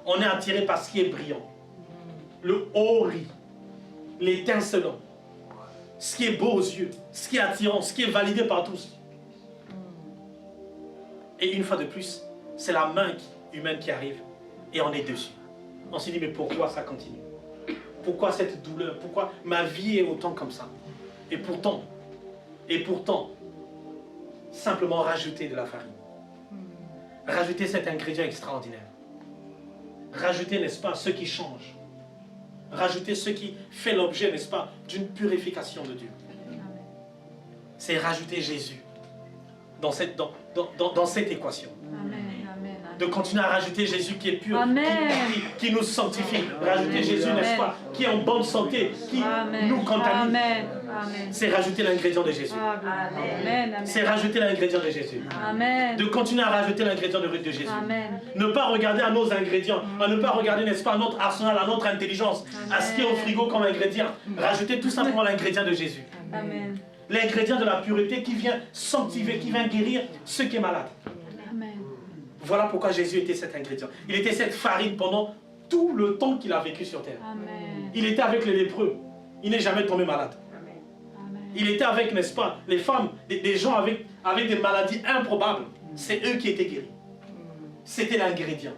On est attiré par ce qui est brillant. Le haut riz. L'étincelant. Ce qui est beau aux yeux. Ce qui est attirant. Ce qui est validé par tous. Et une fois de plus, c'est la main humaine qui arrive. Et on est dessus. On s'est dit, mais pourquoi ça continue? Pourquoi cette douleur? Pourquoi ma vie est autant comme ça? Et pourtant, simplement rajouter de la farine. Rajouter cet ingrédient extraordinaire. Rajouter, n'est-ce pas, ce qui change. Rajouter ce qui fait l'objet, n'est-ce pas, d'une purification de Dieu. C'est rajouter Jésus dans cette équation. Amen. De continuer à rajouter Jésus qui est pur, Amen. qui nous sanctifie. Rajouter Jésus, n'est-ce pas, qui est en bonne santé, qui nous contamine. Amen. C'est rajouter l'ingrédient de Jésus. Amen. C'est rajouter l'ingrédient de Jésus. Amen. De continuer à rajouter l'ingrédient de Jésus. Amen. Ne pas regarder à nos ingrédients, à ne pas regarder, n'est-ce pas, à notre arsenal, à notre intelligence, à ce qui est au frigo comme ingrédient. Rajouter tout simplement l'ingrédient de Jésus. Amen. L'ingrédient de la pureté qui vient sanctifier, qui vient guérir ceux qui sont malades. Amen. Voilà pourquoi Jésus était cet ingrédient. Il était cette farine pendant tout le temps qu'il a vécu sur terre. Amen. Il était avec les lépreux. Il n'est jamais tombé malade. Amen. Il était avec, n'est-ce pas, les femmes, des gens avec des maladies improbables. C'est eux qui étaient guéris. C'était l'ingrédient.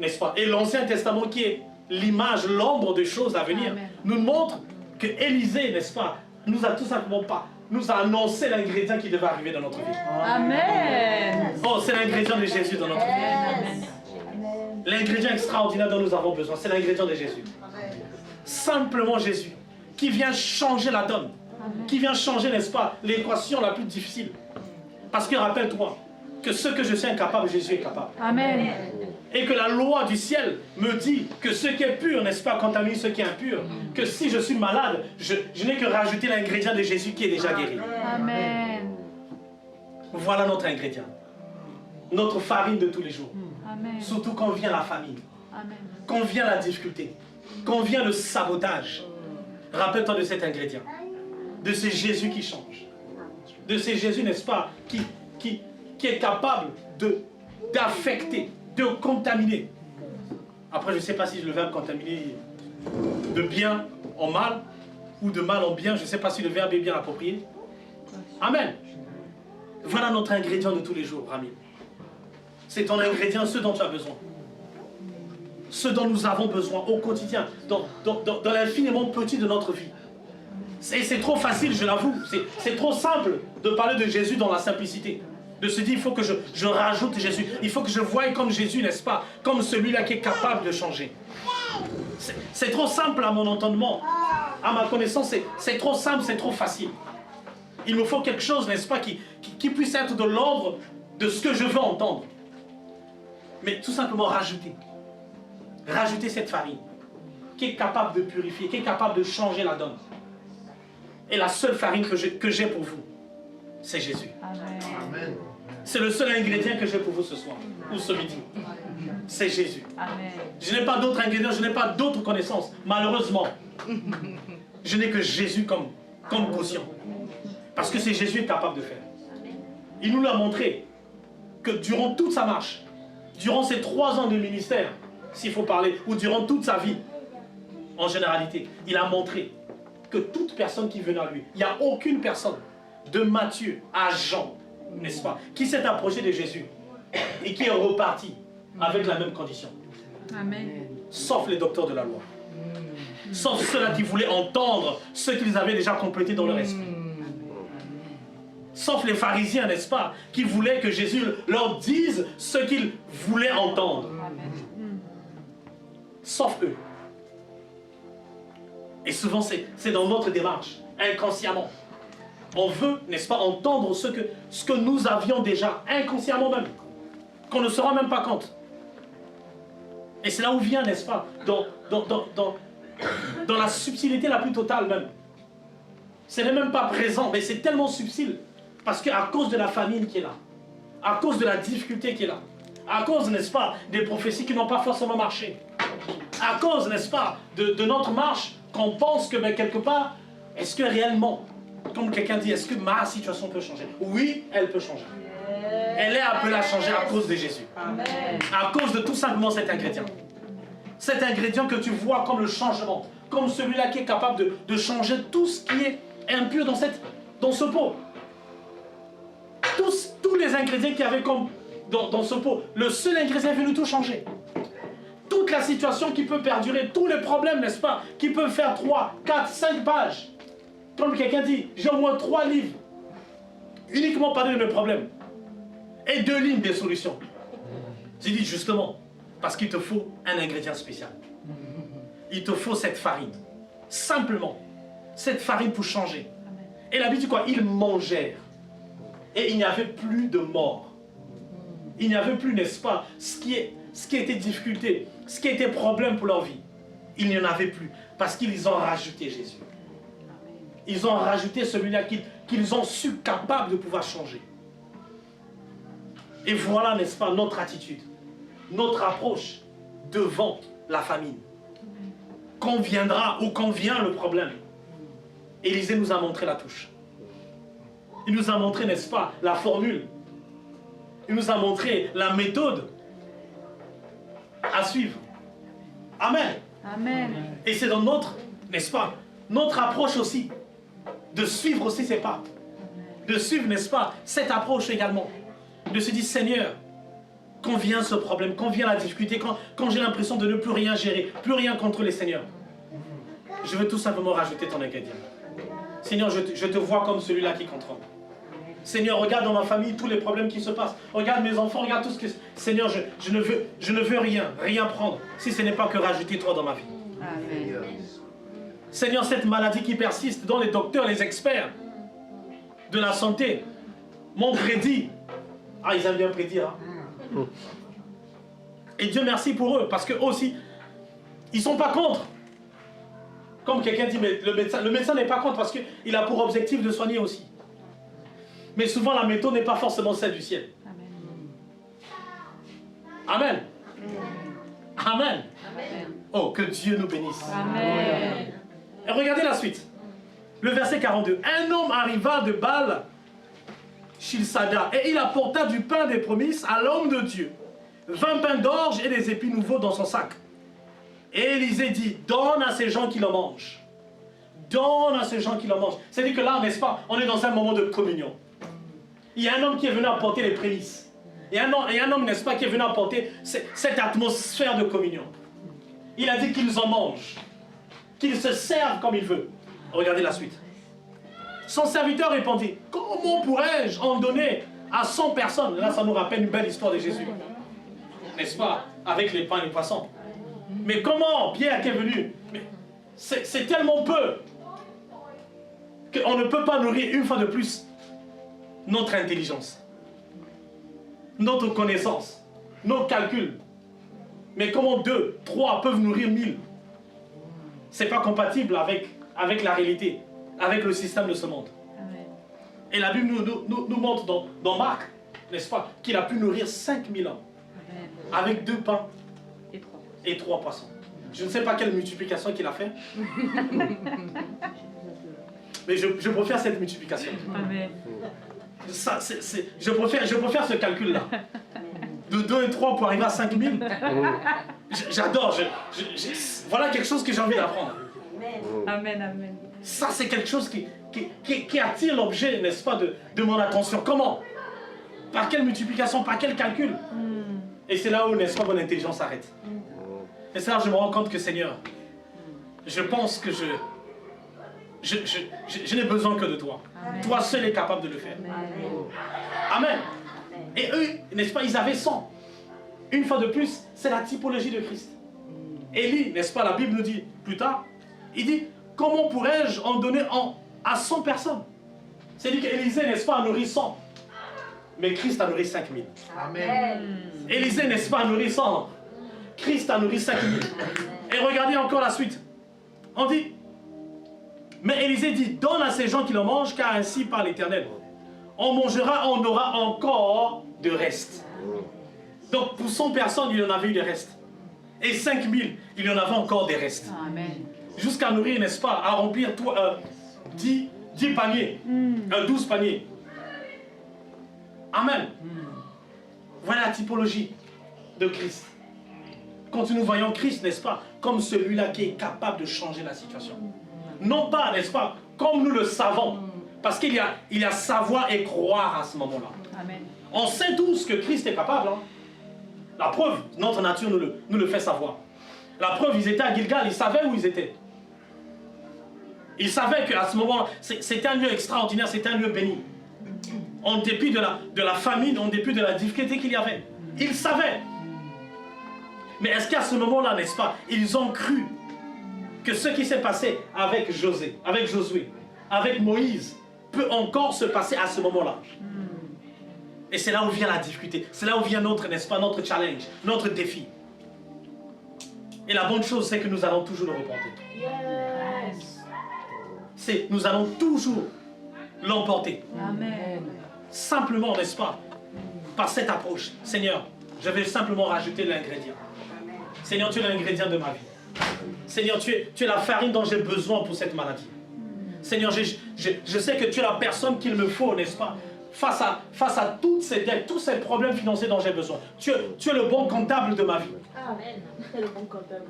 N'est-ce pas? Et l'Ancien Testament, qui est l'image, l'ombre de choses à venir, Amen. nous montre que Élisée, n'est-ce pas, nous a tout simplement nous a annoncé l'ingrédient qui devait arriver dans notre vie. Amen. Oh, c'est l'ingrédient de Jésus dans notre vie. Amen. L'ingrédient extraordinaire dont nous avons besoin, c'est l'ingrédient de Jésus. Simplement Jésus, qui vient changer la donne, qui vient changer, n'est-ce pas, l'équation la plus difficile. Parce que rappelle-toi que ce que je suis incapable, Jésus est capable. Amen. Et que la loi du ciel me dit que ce qui est pur, n'est-ce pas, contamine ce qui est impur. Que si je suis malade, je n'ai que rajouter l'ingrédient de Jésus qui est déjà guéri. Amen. Voilà notre ingrédient. Notre farine de tous les jours. Amen. Surtout quand vient la famine, Amen. quand vient la difficulté, quand vient le sabotage. Rappelle-toi de cet ingrédient. De ce Jésus qui change. De ce Jésus, n'est-ce pas, qui est capable d'affecter, de contaminer. Après, je ne sais pas si le verbe contaminer de bien en mal ou de mal en bien. Je ne sais pas si le verbe est bien approprié. Amen. Voilà notre ingrédient de tous les jours, Rami. C'est ton ingrédient, ce dont tu as besoin. Ce dont nous avons besoin au quotidien, dans l'infiniment petit de notre vie. C'est trop facile, je l'avoue. C'est trop simple de parler de Jésus dans la simplicité. De se dire, il faut que je rajoute Jésus. Il faut que je voie comme Jésus, n'est-ce pas? Comme celui-là qui est capable de changer. C'est trop simple à mon entendement. À ma connaissance, c'est trop simple, c'est trop facile. Il me faut quelque chose, n'est-ce pas, qui puisse être de l'ordre de ce que je veux entendre. Mais tout simplement rajouter. Rajouter cette farine qui est capable de purifier, qui est capable de changer la donne. Et la seule farine que j'ai pour vous, c'est Jésus. Amen. C'est le seul ingrédient que j'ai pour vous ce soir, ou ce midi. C'est Jésus. Amen. Je n'ai pas d'autres ingrédients, je n'ai pas d'autres connaissances. Malheureusement, je n'ai que Jésus comme caution. Parce que c'est Jésus capable de faire. Il nous l'a montré que durant toute sa marche, durant ses 3 ans de ministère, s'il faut parler, ou durant toute sa vie, en généralité, il a montré que toute personne qui venait à lui, il n'y a aucune personne, de Matthieu à Jean, n'est-ce pas, qui s'est approché de Jésus et qui est reparti avec la même condition. Amen. Sauf les docteurs de la loi. Sauf ceux-là qui voulaient entendre ce qu'ils avaient déjà complété dans leur esprit. Sauf les pharisiens, n'est-ce pas, qui voulaient que Jésus leur dise ce qu'ils voulaient entendre. Sauf eux. Et souvent, c'est dans notre démarche, inconsciemment. On veut, n'est-ce pas, entendre ce que nous avions déjà, inconsciemment même, qu'on ne se rend même pas compte. Et c'est là où vient, n'est-ce pas, dans la subtilité la plus totale même. Ce n'est même pas présent, mais c'est tellement subtil. Parce qu'à cause de la famine qui est là, à cause de la difficulté qui est là, à cause, n'est-ce pas, des prophéties qui n'ont pas forcément marché, à cause, n'est-ce pas, de notre marche, qu'on pense que, ben, quelque part, est-ce que réellement, comme quelqu'un dit, est-ce que ma situation peut changer? Oui, elle peut changer. Elle est appelée à changer à cause de Jésus. Amen. À cause de tout simplement cet ingrédient. Cet ingrédient que tu vois comme le changement, comme celui-là qui est capable de changer tout ce qui est impur dans ce pot. Tous les ingrédients qu'il y avait comme dans ce pot, le seul ingrédient est venu tout changer. toute la situation qui peut perdurer, tous les problèmes, n'est-ce pas, qui peuvent faire 3, 4, 5 pages. Comme quelqu'un dit, j'ai au moins 3 livres, uniquement parler de mes problèmes. Et 2 lignes des solutions. J'ai dit justement, parce qu'il te faut un ingrédient spécial. Il te faut cette farine. Simplement, cette farine pour changer. Et la Bible dit quoi? Ils mangèrent. Et il n'y avait plus de mort. Il n'y avait plus, n'est-ce pas, ce qui était difficulté, ce qui était problème pour leur vie. Il n'y en avait plus. Parce qu'ils ont rajouté Jésus. Ils ont rajouté celui-là qu'ils ont su capable de pouvoir changer. Et voilà, n'est-ce pas, notre attitude, notre approche devant la famine. Quand viendra ou quand vient le problème, Élisée nous a montré la touche. Il nous a montré, n'est-ce pas, la formule. Il nous a montré la méthode à suivre. Amen. Amen. Et c'est dans notre, n'est-ce pas, notre approche aussi, de suivre aussi ses pas. De suivre, n'est-ce pas, cette approche également. De se dire, Seigneur, quand vient ce problème, quand vient la difficulté, quand j'ai l'impression de ne plus rien gérer, plus rien contrôler, Seigneur, je veux tout simplement rajouter ton ingrédient. Seigneur, je te vois comme celui-là qui contrôle. Seigneur, regarde dans ma famille tous les problèmes qui se passent. Regarde mes enfants, regarde tout ce que... Seigneur, je ne veux rien prendre, si ce n'est pas que rajouter toi dans ma vie. Amen. Seigneur, cette maladie qui persiste, dont les docteurs, les experts de la santé m'ont prédit. Ah, ils aiment bien prédire. Hein? Et Dieu merci pour eux, parce qu'eux aussi, ils ne sont pas contre. Comme quelqu'un dit, mais le médecin n'est pas contre, parce qu'il a pour objectif de soigner aussi. Mais souvent, la méthode n'est pas forcément celle du ciel. Amen. Amen. Amen. Oh, que Dieu nous bénisse. Amen. Et regardez la suite. Le verset 42. Un homme arriva de Baal Shilsada, et il apporta du pain des promesses à l'homme de Dieu, 20 pains d'orge et des épis nouveaux dans son sac. Et Élisée dit, donne à ces gens qui le mangent. Donne à ces gens qui le mangent. C'est-à-dire que là, n'est-ce pas, on est dans un moment de communion. Il y a un homme qui est venu apporter les prémices. Il y a un homme, n'est-ce pas, qui est venu apporter cette atmosphère de communion. Il a dit qu'ils en mangent, qu'ils se servent comme il veut. Regardez la suite. Son serviteur répondit, comment pourrais-je en donner à 100 personnes? Là, ça nous rappelle une belle histoire de Jésus. N'est-ce pas? Avec les pains et les poissons. Mais comment Pierre qui est venu? C'est tellement peu qu'on ne peut pas nourrir une fois de plus notre intelligence, notre connaissance, nos calculs. Mais comment 2, 3 peuvent nourrir 1000? Ce n'est pas compatible avec la réalité, avec le système de ce monde. Amen. Et la Bible nous montre dans Marc, n'est-ce pas, qu'il a pu nourrir 5000 hommes. Amen. Avec 2 pains et 3 poissons. Je ne sais pas quelle multiplication qu'il a fait. Mais je préfère cette multiplication. Amen. Ça, je préfère ce calcul-là. De 2 et 3 pour arriver à 5000. J'adore. Voilà quelque chose que j'ai envie d'apprendre. Amen, amen. Ça, c'est quelque chose qui attire l'objet, n'est-ce pas, de mon attention. Comment? Par quelle multiplication? Par quel calcul? Et c'est là où, n'est-ce pas, mon intelligence s'arrête. Et c'est là où je me rends compte que, Seigneur, je pense que je n'ai besoin que de toi. Amen. Toi seul est capable de le faire. Amen. Amen. Et eux, n'est-ce pas, ils avaient 100. Une fois de plus, c'est la typologie de Christ. Élie, n'est-ce pas, la Bible nous dit plus tard, il dit, comment pourrais-je en donner à 100 personnes? C'est-à-dire qu'Élisée, n'est-ce pas, a nourri 100. Mais Christ a nourri 5000. Amen. Élisée, n'est-ce pas, a nourri 100. Christ a nourri 5000. Et regardez encore la suite. On dit, mais Élisée dit, donne à ces gens qui le mangent, car ainsi par l'Éternel, on mangera, on aura encore de reste. Donc pour 100 personnes, il y en avait eu des restes. Et 5000, il y en avait encore des restes. Amen. Jusqu'à nourrir, n'est-ce pas, à remplir 10 paniers, 12 paniers. Amen. Voilà la typologie de Christ. Quand nous voyons Christ, n'est-ce pas, comme celui-là qui est capable de changer la situation. Non pas, n'est-ce pas, comme nous le savons. Parce qu'il y a savoir et croire à ce moment-là. Amen. On sait tous que Christ est capable. Hein? La preuve, notre nature nous le fait savoir. La preuve, ils étaient à Gilgal, ils savaient où ils étaient. Ils savaient qu'à ce moment-là, c'était un lieu extraordinaire, c'était un lieu béni. En dépit de la famine, en dépit de la difficulté qu'il y avait. Ils savaient. Mais est-ce qu'à ce moment-là, n'est-ce pas, ils ont cru que ce qui s'est passé avec Josué, avec Moïse, peut encore se passer à ce moment-là? Et c'est là où vient la difficulté. C'est là où vient notre, n'est-ce pas, notre challenge, notre défi. Et la bonne chose, c'est que nous allons toujours le remporter. Nous allons toujours l'emporter. Amen. Simplement, n'est-ce pas, par cette approche. Seigneur, je vais simplement rajouter l'ingrédient. Seigneur, tu es l'ingrédient de ma vie. Seigneur, tu es la farine dont j'ai besoin pour cette maladie. Seigneur, je sais que tu es la personne qu'il me faut, n'est-ce pas, face à toutes ces dettes, tous ces problèmes financiers dont j'ai besoin. Tu es le bon comptable de ma vie. Amen. Le bon comptable.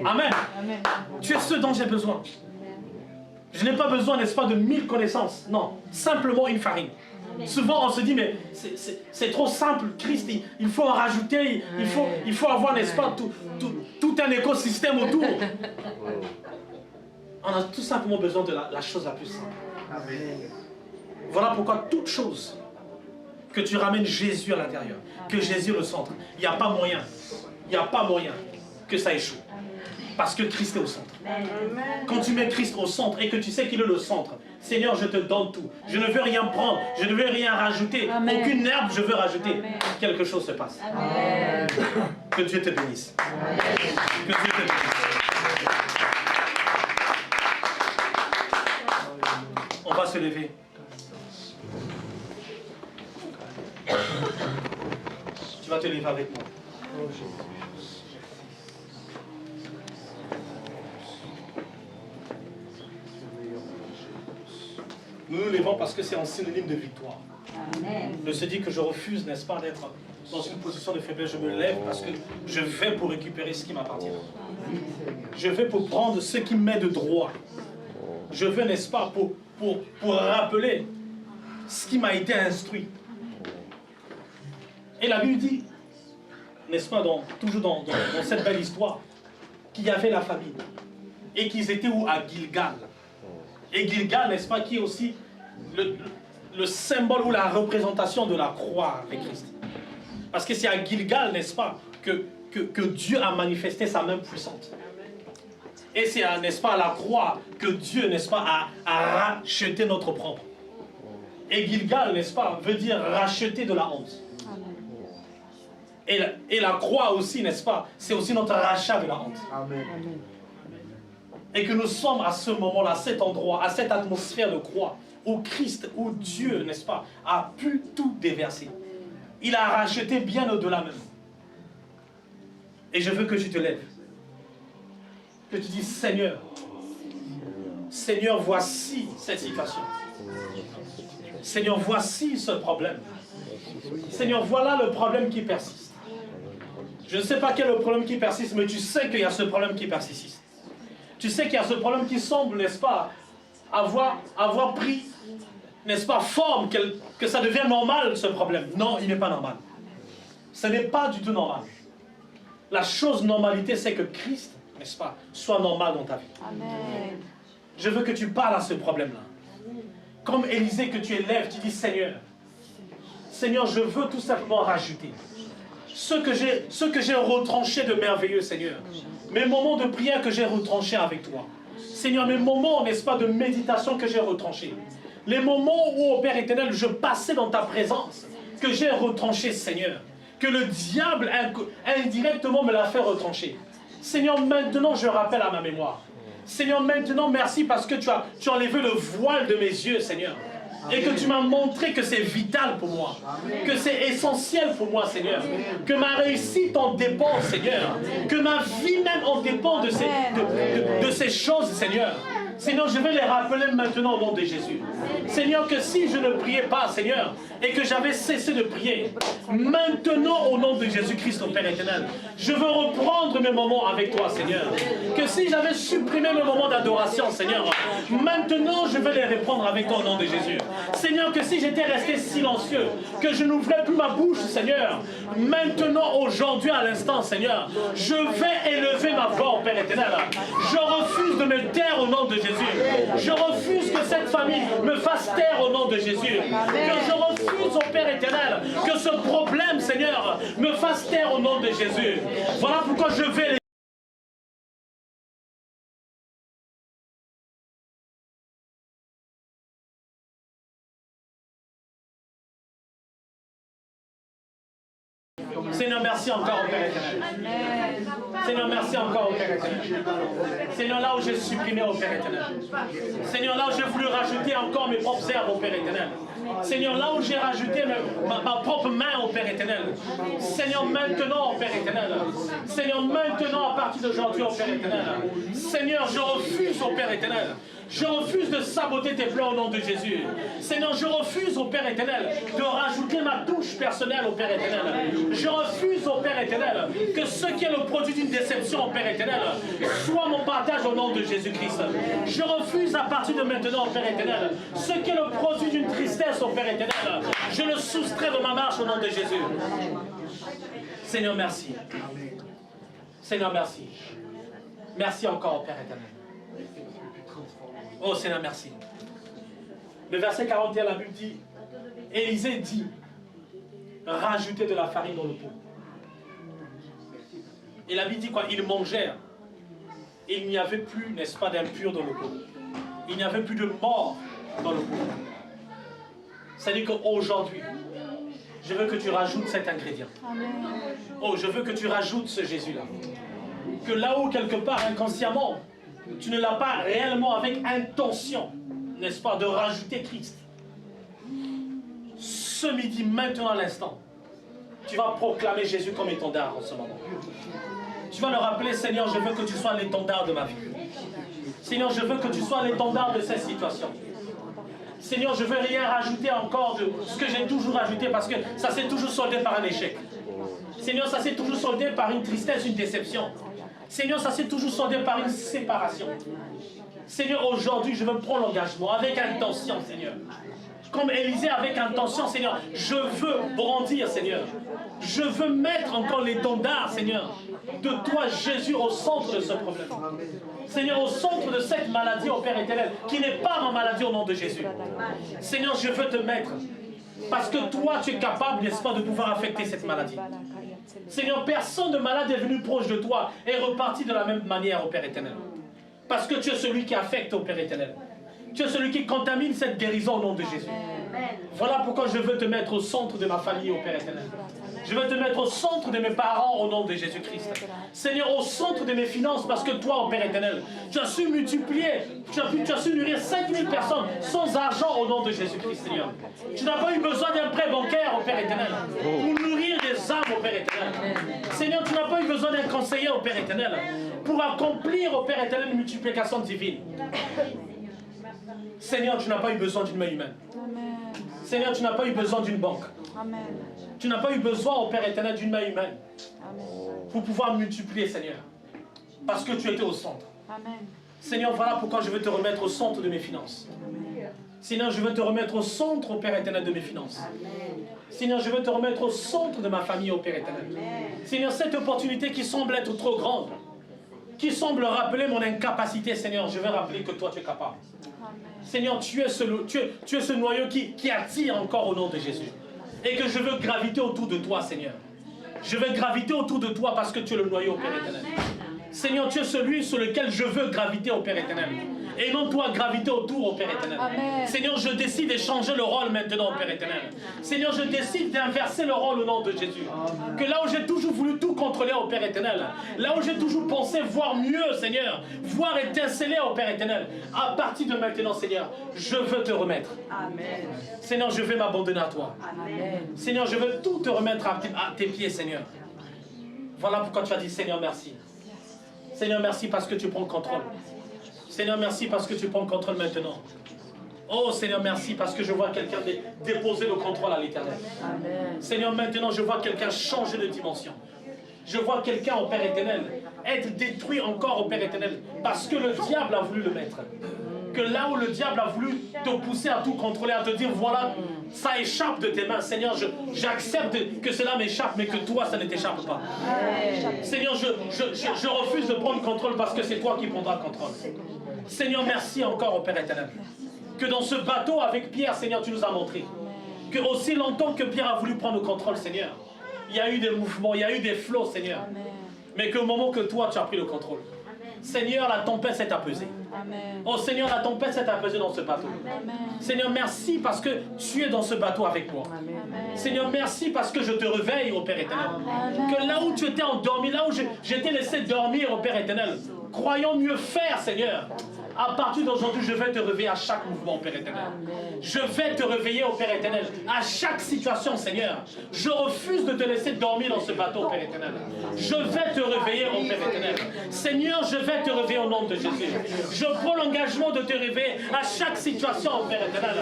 Amen. Amen. Tu es ce dont j'ai besoin. Je n'ai pas besoin, n'est-ce pas, de 1000 connaissances. Non, simplement une farine. Souvent, on se dit, mais c'est trop simple, Christ, il faut en rajouter, il faut avoir, n'est-ce pas, tout un écosystème autour. On a tout simplement besoin de la chose la plus simple. Voilà pourquoi toute chose que tu ramènes Jésus à l'intérieur, que Jésus est le centre, il n'y a pas moyen, que ça échoue. Parce que Christ est au centre. Quand tu mets Christ au centre et que tu sais qu'il est le centre, Seigneur, je te donne tout. Je ne veux rien prendre, je ne veux rien rajouter. Amen. Aucune herbe je veux rajouter. Amen. Quelque chose se passe. Amen. Que Dieu te bénisse. Que Dieu te bénisse. On va se lever. Tu vas te lever avec moi. Nous nous levons parce que c'est un synonyme de victoire. Ne se dit que je refuse, n'est-ce pas, d'être dans une position de faiblesse. Je me lève parce que je vais pour récupérer ce qui m'appartient. Je vais pour prendre ce qui m'est de droit. Je veux, n'est-ce pas, pour rappeler ce qui m'a été instruit. Et la Bible dit, n'est-ce pas, toujours dans cette belle histoire, qu'il y avait la famine. Et qu'ils étaient où? À Gilgal. Et Gilgal, n'est-ce pas, qui est aussi le symbole ou la représentation de la croix avec Christ. Parce que c'est à Gilgal, n'est-ce pas, que Dieu a manifesté sa main puissante. Et c'est, n'est-ce pas, à la croix que Dieu, n'est-ce pas, a racheté notre propre. Et Gilgal, n'est-ce pas, veut dire racheter de la honte. Et la croix aussi, n'est-ce pas, c'est aussi notre rachat de la honte. Amen. Et que nous sommes à ce moment-là, à cet endroit, à cette atmosphère de croix, où Christ, où Dieu, n'est-ce pas, a pu tout déverser. Il a racheté bien au-delà même. Et je veux que tu te lèves. Que tu dises, Seigneur, Seigneur, voici cette situation. Seigneur, voici ce problème. Seigneur, voilà le problème qui persiste. Je ne sais pas quel est le problème qui persiste, mais tu sais qu'il y a ce problème qui persiste. Tu sais qu'il y a ce problème qui semble, n'est-ce pas, avoir pris, n'est-ce pas, forme, que ça devient normal, ce problème. Non, il n'est pas normal. Ce n'est pas du tout normal. La chose normalité, c'est que Christ, n'est-ce pas, soit normal dans ta vie. Amen. Je veux que tu parles à ce problème-là. Comme Élisée, que tu élèves, tu dis, Seigneur, Seigneur, je veux tout simplement rajouter ce que j'ai retranché de merveilleux, Seigneur. Mes moments de prière que j'ai retranchés avec toi. Seigneur, mes moments, n'est-ce pas, de méditation que j'ai retranchés. Les moments où, au Père éternel, je passais dans ta présence, que j'ai retranché, Seigneur. Que le diable, indirectement, me l'a fait retrancher. Seigneur, maintenant, je rappelle à ma mémoire. Seigneur, maintenant, merci parce que tu as enlevé le voile de mes yeux, Seigneur. Et que tu m'as montré que c'est vital pour moi. Que c'est essentiel pour moi, Seigneur. Que ma réussite en dépend, Seigneur. Que ma vie même en dépend de ces choses, Seigneur. Seigneur, je vais les rappeler maintenant au nom de Jésus. Seigneur, que si je ne priais pas, Seigneur, et que j'avais cessé de prier, maintenant au nom de Jésus-Christ, au Père éternel, je veux reprendre mes moments avec toi, Seigneur. Que si j'avais supprimé mes moments d'adoration, Seigneur, maintenant je vais les reprendre avec toi au nom de Jésus. Seigneur, que si j'étais resté silencieux, que je n'ouvrais plus ma bouche, Seigneur, maintenant, aujourd'hui, à l'instant, Seigneur, je vais élever ma voix au Père éternel. Je refuse de me taire au nom de Jésus. Je refuse que cette famille me fasse taire au nom de Jésus. Que je refuse au Père éternel que ce problème, Seigneur, me fasse taire au nom de Jésus. Voilà pourquoi je vais les... Seigneur, merci encore au Père éternel. Seigneur, merci encore au Père éternel. Seigneur, là où j'ai supprimé au Père éternel. Seigneur, là où j'ai voulu rajouter encore mes propres herbes au Père éternel. Seigneur, là où j'ai rajouté ma propre main au Père éternel. Seigneur, maintenant au Père éternel. Seigneur, maintenant à partir d'aujourd'hui au Père éternel. Seigneur, je refuse au Père éternel. Je refuse de saboter tes plans au nom de Jésus. Seigneur, je refuse au Père éternel de rajouter ma touche personnelle au Père éternel. Je refuse au Père éternel que ce qui est le produit d'une déception au Père éternel soit mon partage au nom de Jésus-Christ. Je refuse à partir de maintenant au Père éternel ce qui est le produit d'une tristesse au Père éternel. Je le soustrais de ma marche au nom de Jésus. Seigneur, merci. Seigneur, merci. Merci encore au Père éternel. Oh Seigneur, merci. Le verset 41, la Bible dit, Élisée dit, rajoutez de la farine dans le pot. Et la Bible dit quoi? Ils mangèrent. Et il n'y avait plus, n'est-ce pas, d'impur dans le pot. Il n'y avait plus de mort dans le pot. C'est-à-dire qu'aujourd'hui, je veux que tu rajoutes cet ingrédient. Oh, je veux que tu rajoutes ce Jésus-là. Que là où, quelque part, inconsciemment, tu ne l'as pas réellement avec intention, n'est-ce pas, de rajouter Christ. Ce midi, maintenant à l'instant, tu vas proclamer Jésus comme étendard en ce moment. Tu vas le rappeler, Seigneur, je veux que tu sois l'étendard de ma vie. Seigneur, je veux que tu sois l'étendard de cette situation. Seigneur, je ne veux rien rajouter encore de ce que j'ai toujours rajouté parce que ça s'est toujours soldé par un échec. Seigneur, ça s'est toujours soldé par une tristesse, une déception. Seigneur, ça s'est toujours soldé par une séparation. Seigneur, aujourd'hui, je veux prendre l'engagement avec intention, Seigneur. Comme Élisée avec intention, Seigneur, je veux brandir, Seigneur. Je veux mettre encore l'étendard, Seigneur, de toi, Jésus, au centre de ce problème. Seigneur, au centre de cette maladie, au Père éternel, qui n'est pas ma maladie au nom de Jésus. Seigneur, je veux te mettre, parce que toi, tu es capable, n'est-ce pas, de pouvoir affecter cette maladie. Seigneur, personne de malade est venu proche de toi et est reparti de la même manière au Père éternel. Parce que tu es celui qui affecte au Père éternel. Tu es celui qui contamine cette guérison au nom de Jésus. Voilà pourquoi je veux te mettre au centre de ma famille au Père éternel. Je veux te mettre au centre de mes parents au nom de Jésus-Christ. Seigneur, au centre de mes finances, parce que toi, au Père éternel, tu as su multiplier, tu as su nourrir 5000 personnes sans argent au nom de Jésus-Christ, Seigneur. Tu n'as pas eu besoin d'un prêt bancaire au Père éternel pour nourrir des âmes au Père éternel. Seigneur, tu n'as pas eu besoin d'un conseiller au Père éternel pour accomplir au Père éternel une multiplication divine. Seigneur, tu n'as pas eu besoin d'une main humaine. Seigneur, tu n'as pas eu besoin d'une banque. Tu n'as pas eu besoin, au Père éternel, d'une main humaine pour pouvoir multiplier, Seigneur. Parce que tu étais au centre. Seigneur, voilà pourquoi je veux te remettre au centre de mes finances. Seigneur, je veux te remettre au centre, au Père éternel, de mes finances. Seigneur, je veux te remettre au centre de ma famille, au Père éternel. Seigneur, cette opportunité qui semble être trop grande, qui semble rappeler mon incapacité, Seigneur, je veux rappeler que toi, tu es capable. Seigneur, tu es ce noyau qui attire encore au nom de Jésus. Et que je veux graviter autour de toi, Seigneur. Je veux graviter autour de toi parce que tu es le noyau, Père éternel. Seigneur, tu es celui sur lequel je veux graviter au Père éternel. Et non toi graviter autour au Père éternel. Amen. Seigneur, je décide de changer le rôle maintenant au Père éternel. Seigneur, je décide d'inverser le rôle au nom de Jésus. Que là où j'ai toujours voulu tout contrôler au Père éternel, là où j'ai toujours pensé voir mieux, Seigneur, voir étinceler au Père éternel, à partir de maintenant, Seigneur, je veux te remettre. Amen. Seigneur, je vais m'abandonner à toi. Amen. Seigneur, je veux tout te remettre à tes pieds, Seigneur. Voilà pourquoi tu as dit, Seigneur, merci. Seigneur, merci parce que tu prends le contrôle. Seigneur, merci parce que tu prends le contrôle maintenant. Oh Seigneur, merci parce que je vois quelqu'un déposer le contrôle à l'Éternel. Seigneur, maintenant je vois quelqu'un changer de dimension. Je vois quelqu'un au Père éternel être détruit encore au Père éternel parce que le diable a voulu le mettre. Que là où le diable a voulu te pousser à tout contrôler, à te dire voilà, ça échappe de tes mains. Seigneur, j'accepte que cela m'échappe, mais que toi, ça ne t'échappe pas. Seigneur, je refuse de prendre contrôle parce que c'est toi qui prendras le contrôle. Seigneur, merci encore au Père éternel. Que dans ce bateau avec Pierre, Seigneur, tu nous as montré que aussi longtemps que Pierre a voulu prendre le contrôle, Seigneur, il y a eu des mouvements, il y a eu des flots, Seigneur. Mais qu'au moment que toi, tu as pris le contrôle, Seigneur, la tempête s'est apaisée. Oh Seigneur, la tempête s'est apaisée dans ce bateau. Seigneur, merci parce que tu es dans ce bateau avec moi. Seigneur, merci parce que je te réveille au Père éternel. Que là où tu étais endormi, là où j'étais laissé dormir au Père éternel, croyons mieux faire, Seigneur. À partir d'aujourd'hui, je vais te réveiller à chaque mouvement, Père éternel. Je vais te réveiller au Père éternel. À chaque situation, Seigneur. Je refuse de te laisser dormir dans ce bateau, Père éternel. Je vais te réveiller au Père éternel. Seigneur, je vais te réveiller au nom de Jésus. Je prends l'engagement de te réveiller à chaque situation, Père éternel.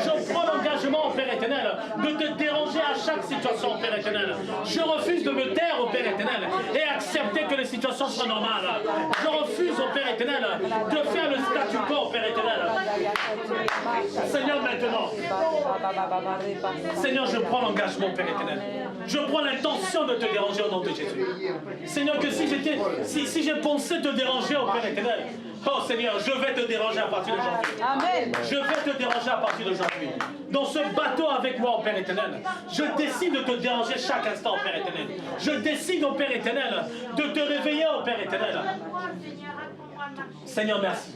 Je prends l'engagement, Père éternel, de te déranger à chaque situation, Père éternel. Je refuse de me taire au Père éternel et accepter que les situations soient normales. Je refuse au Père éternel de faire le statu quo, Père éternel. Seigneur, maintenant, Seigneur, je prends l'engagement, Père éternel. Je prends l'intention de te déranger au nom de Jésus. Seigneur, que si j'ai pensé te déranger au Père éternel, oh Seigneur, je vais te déranger à partir d'aujourd'hui. Amen. Je vais te déranger à partir d'aujourd'hui. Dans ce bateau avec moi, au Père éternel, je décide de te déranger chaque instant, au Père éternel. Je décide, au Père éternel, de te réveiller, au Père éternel. Seigneur, merci.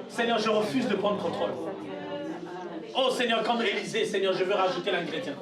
Seigneur, je refuse de prendre contrôle. Oh Seigneur, comme Élisée, Seigneur, je veux rajouter l'ingrédient.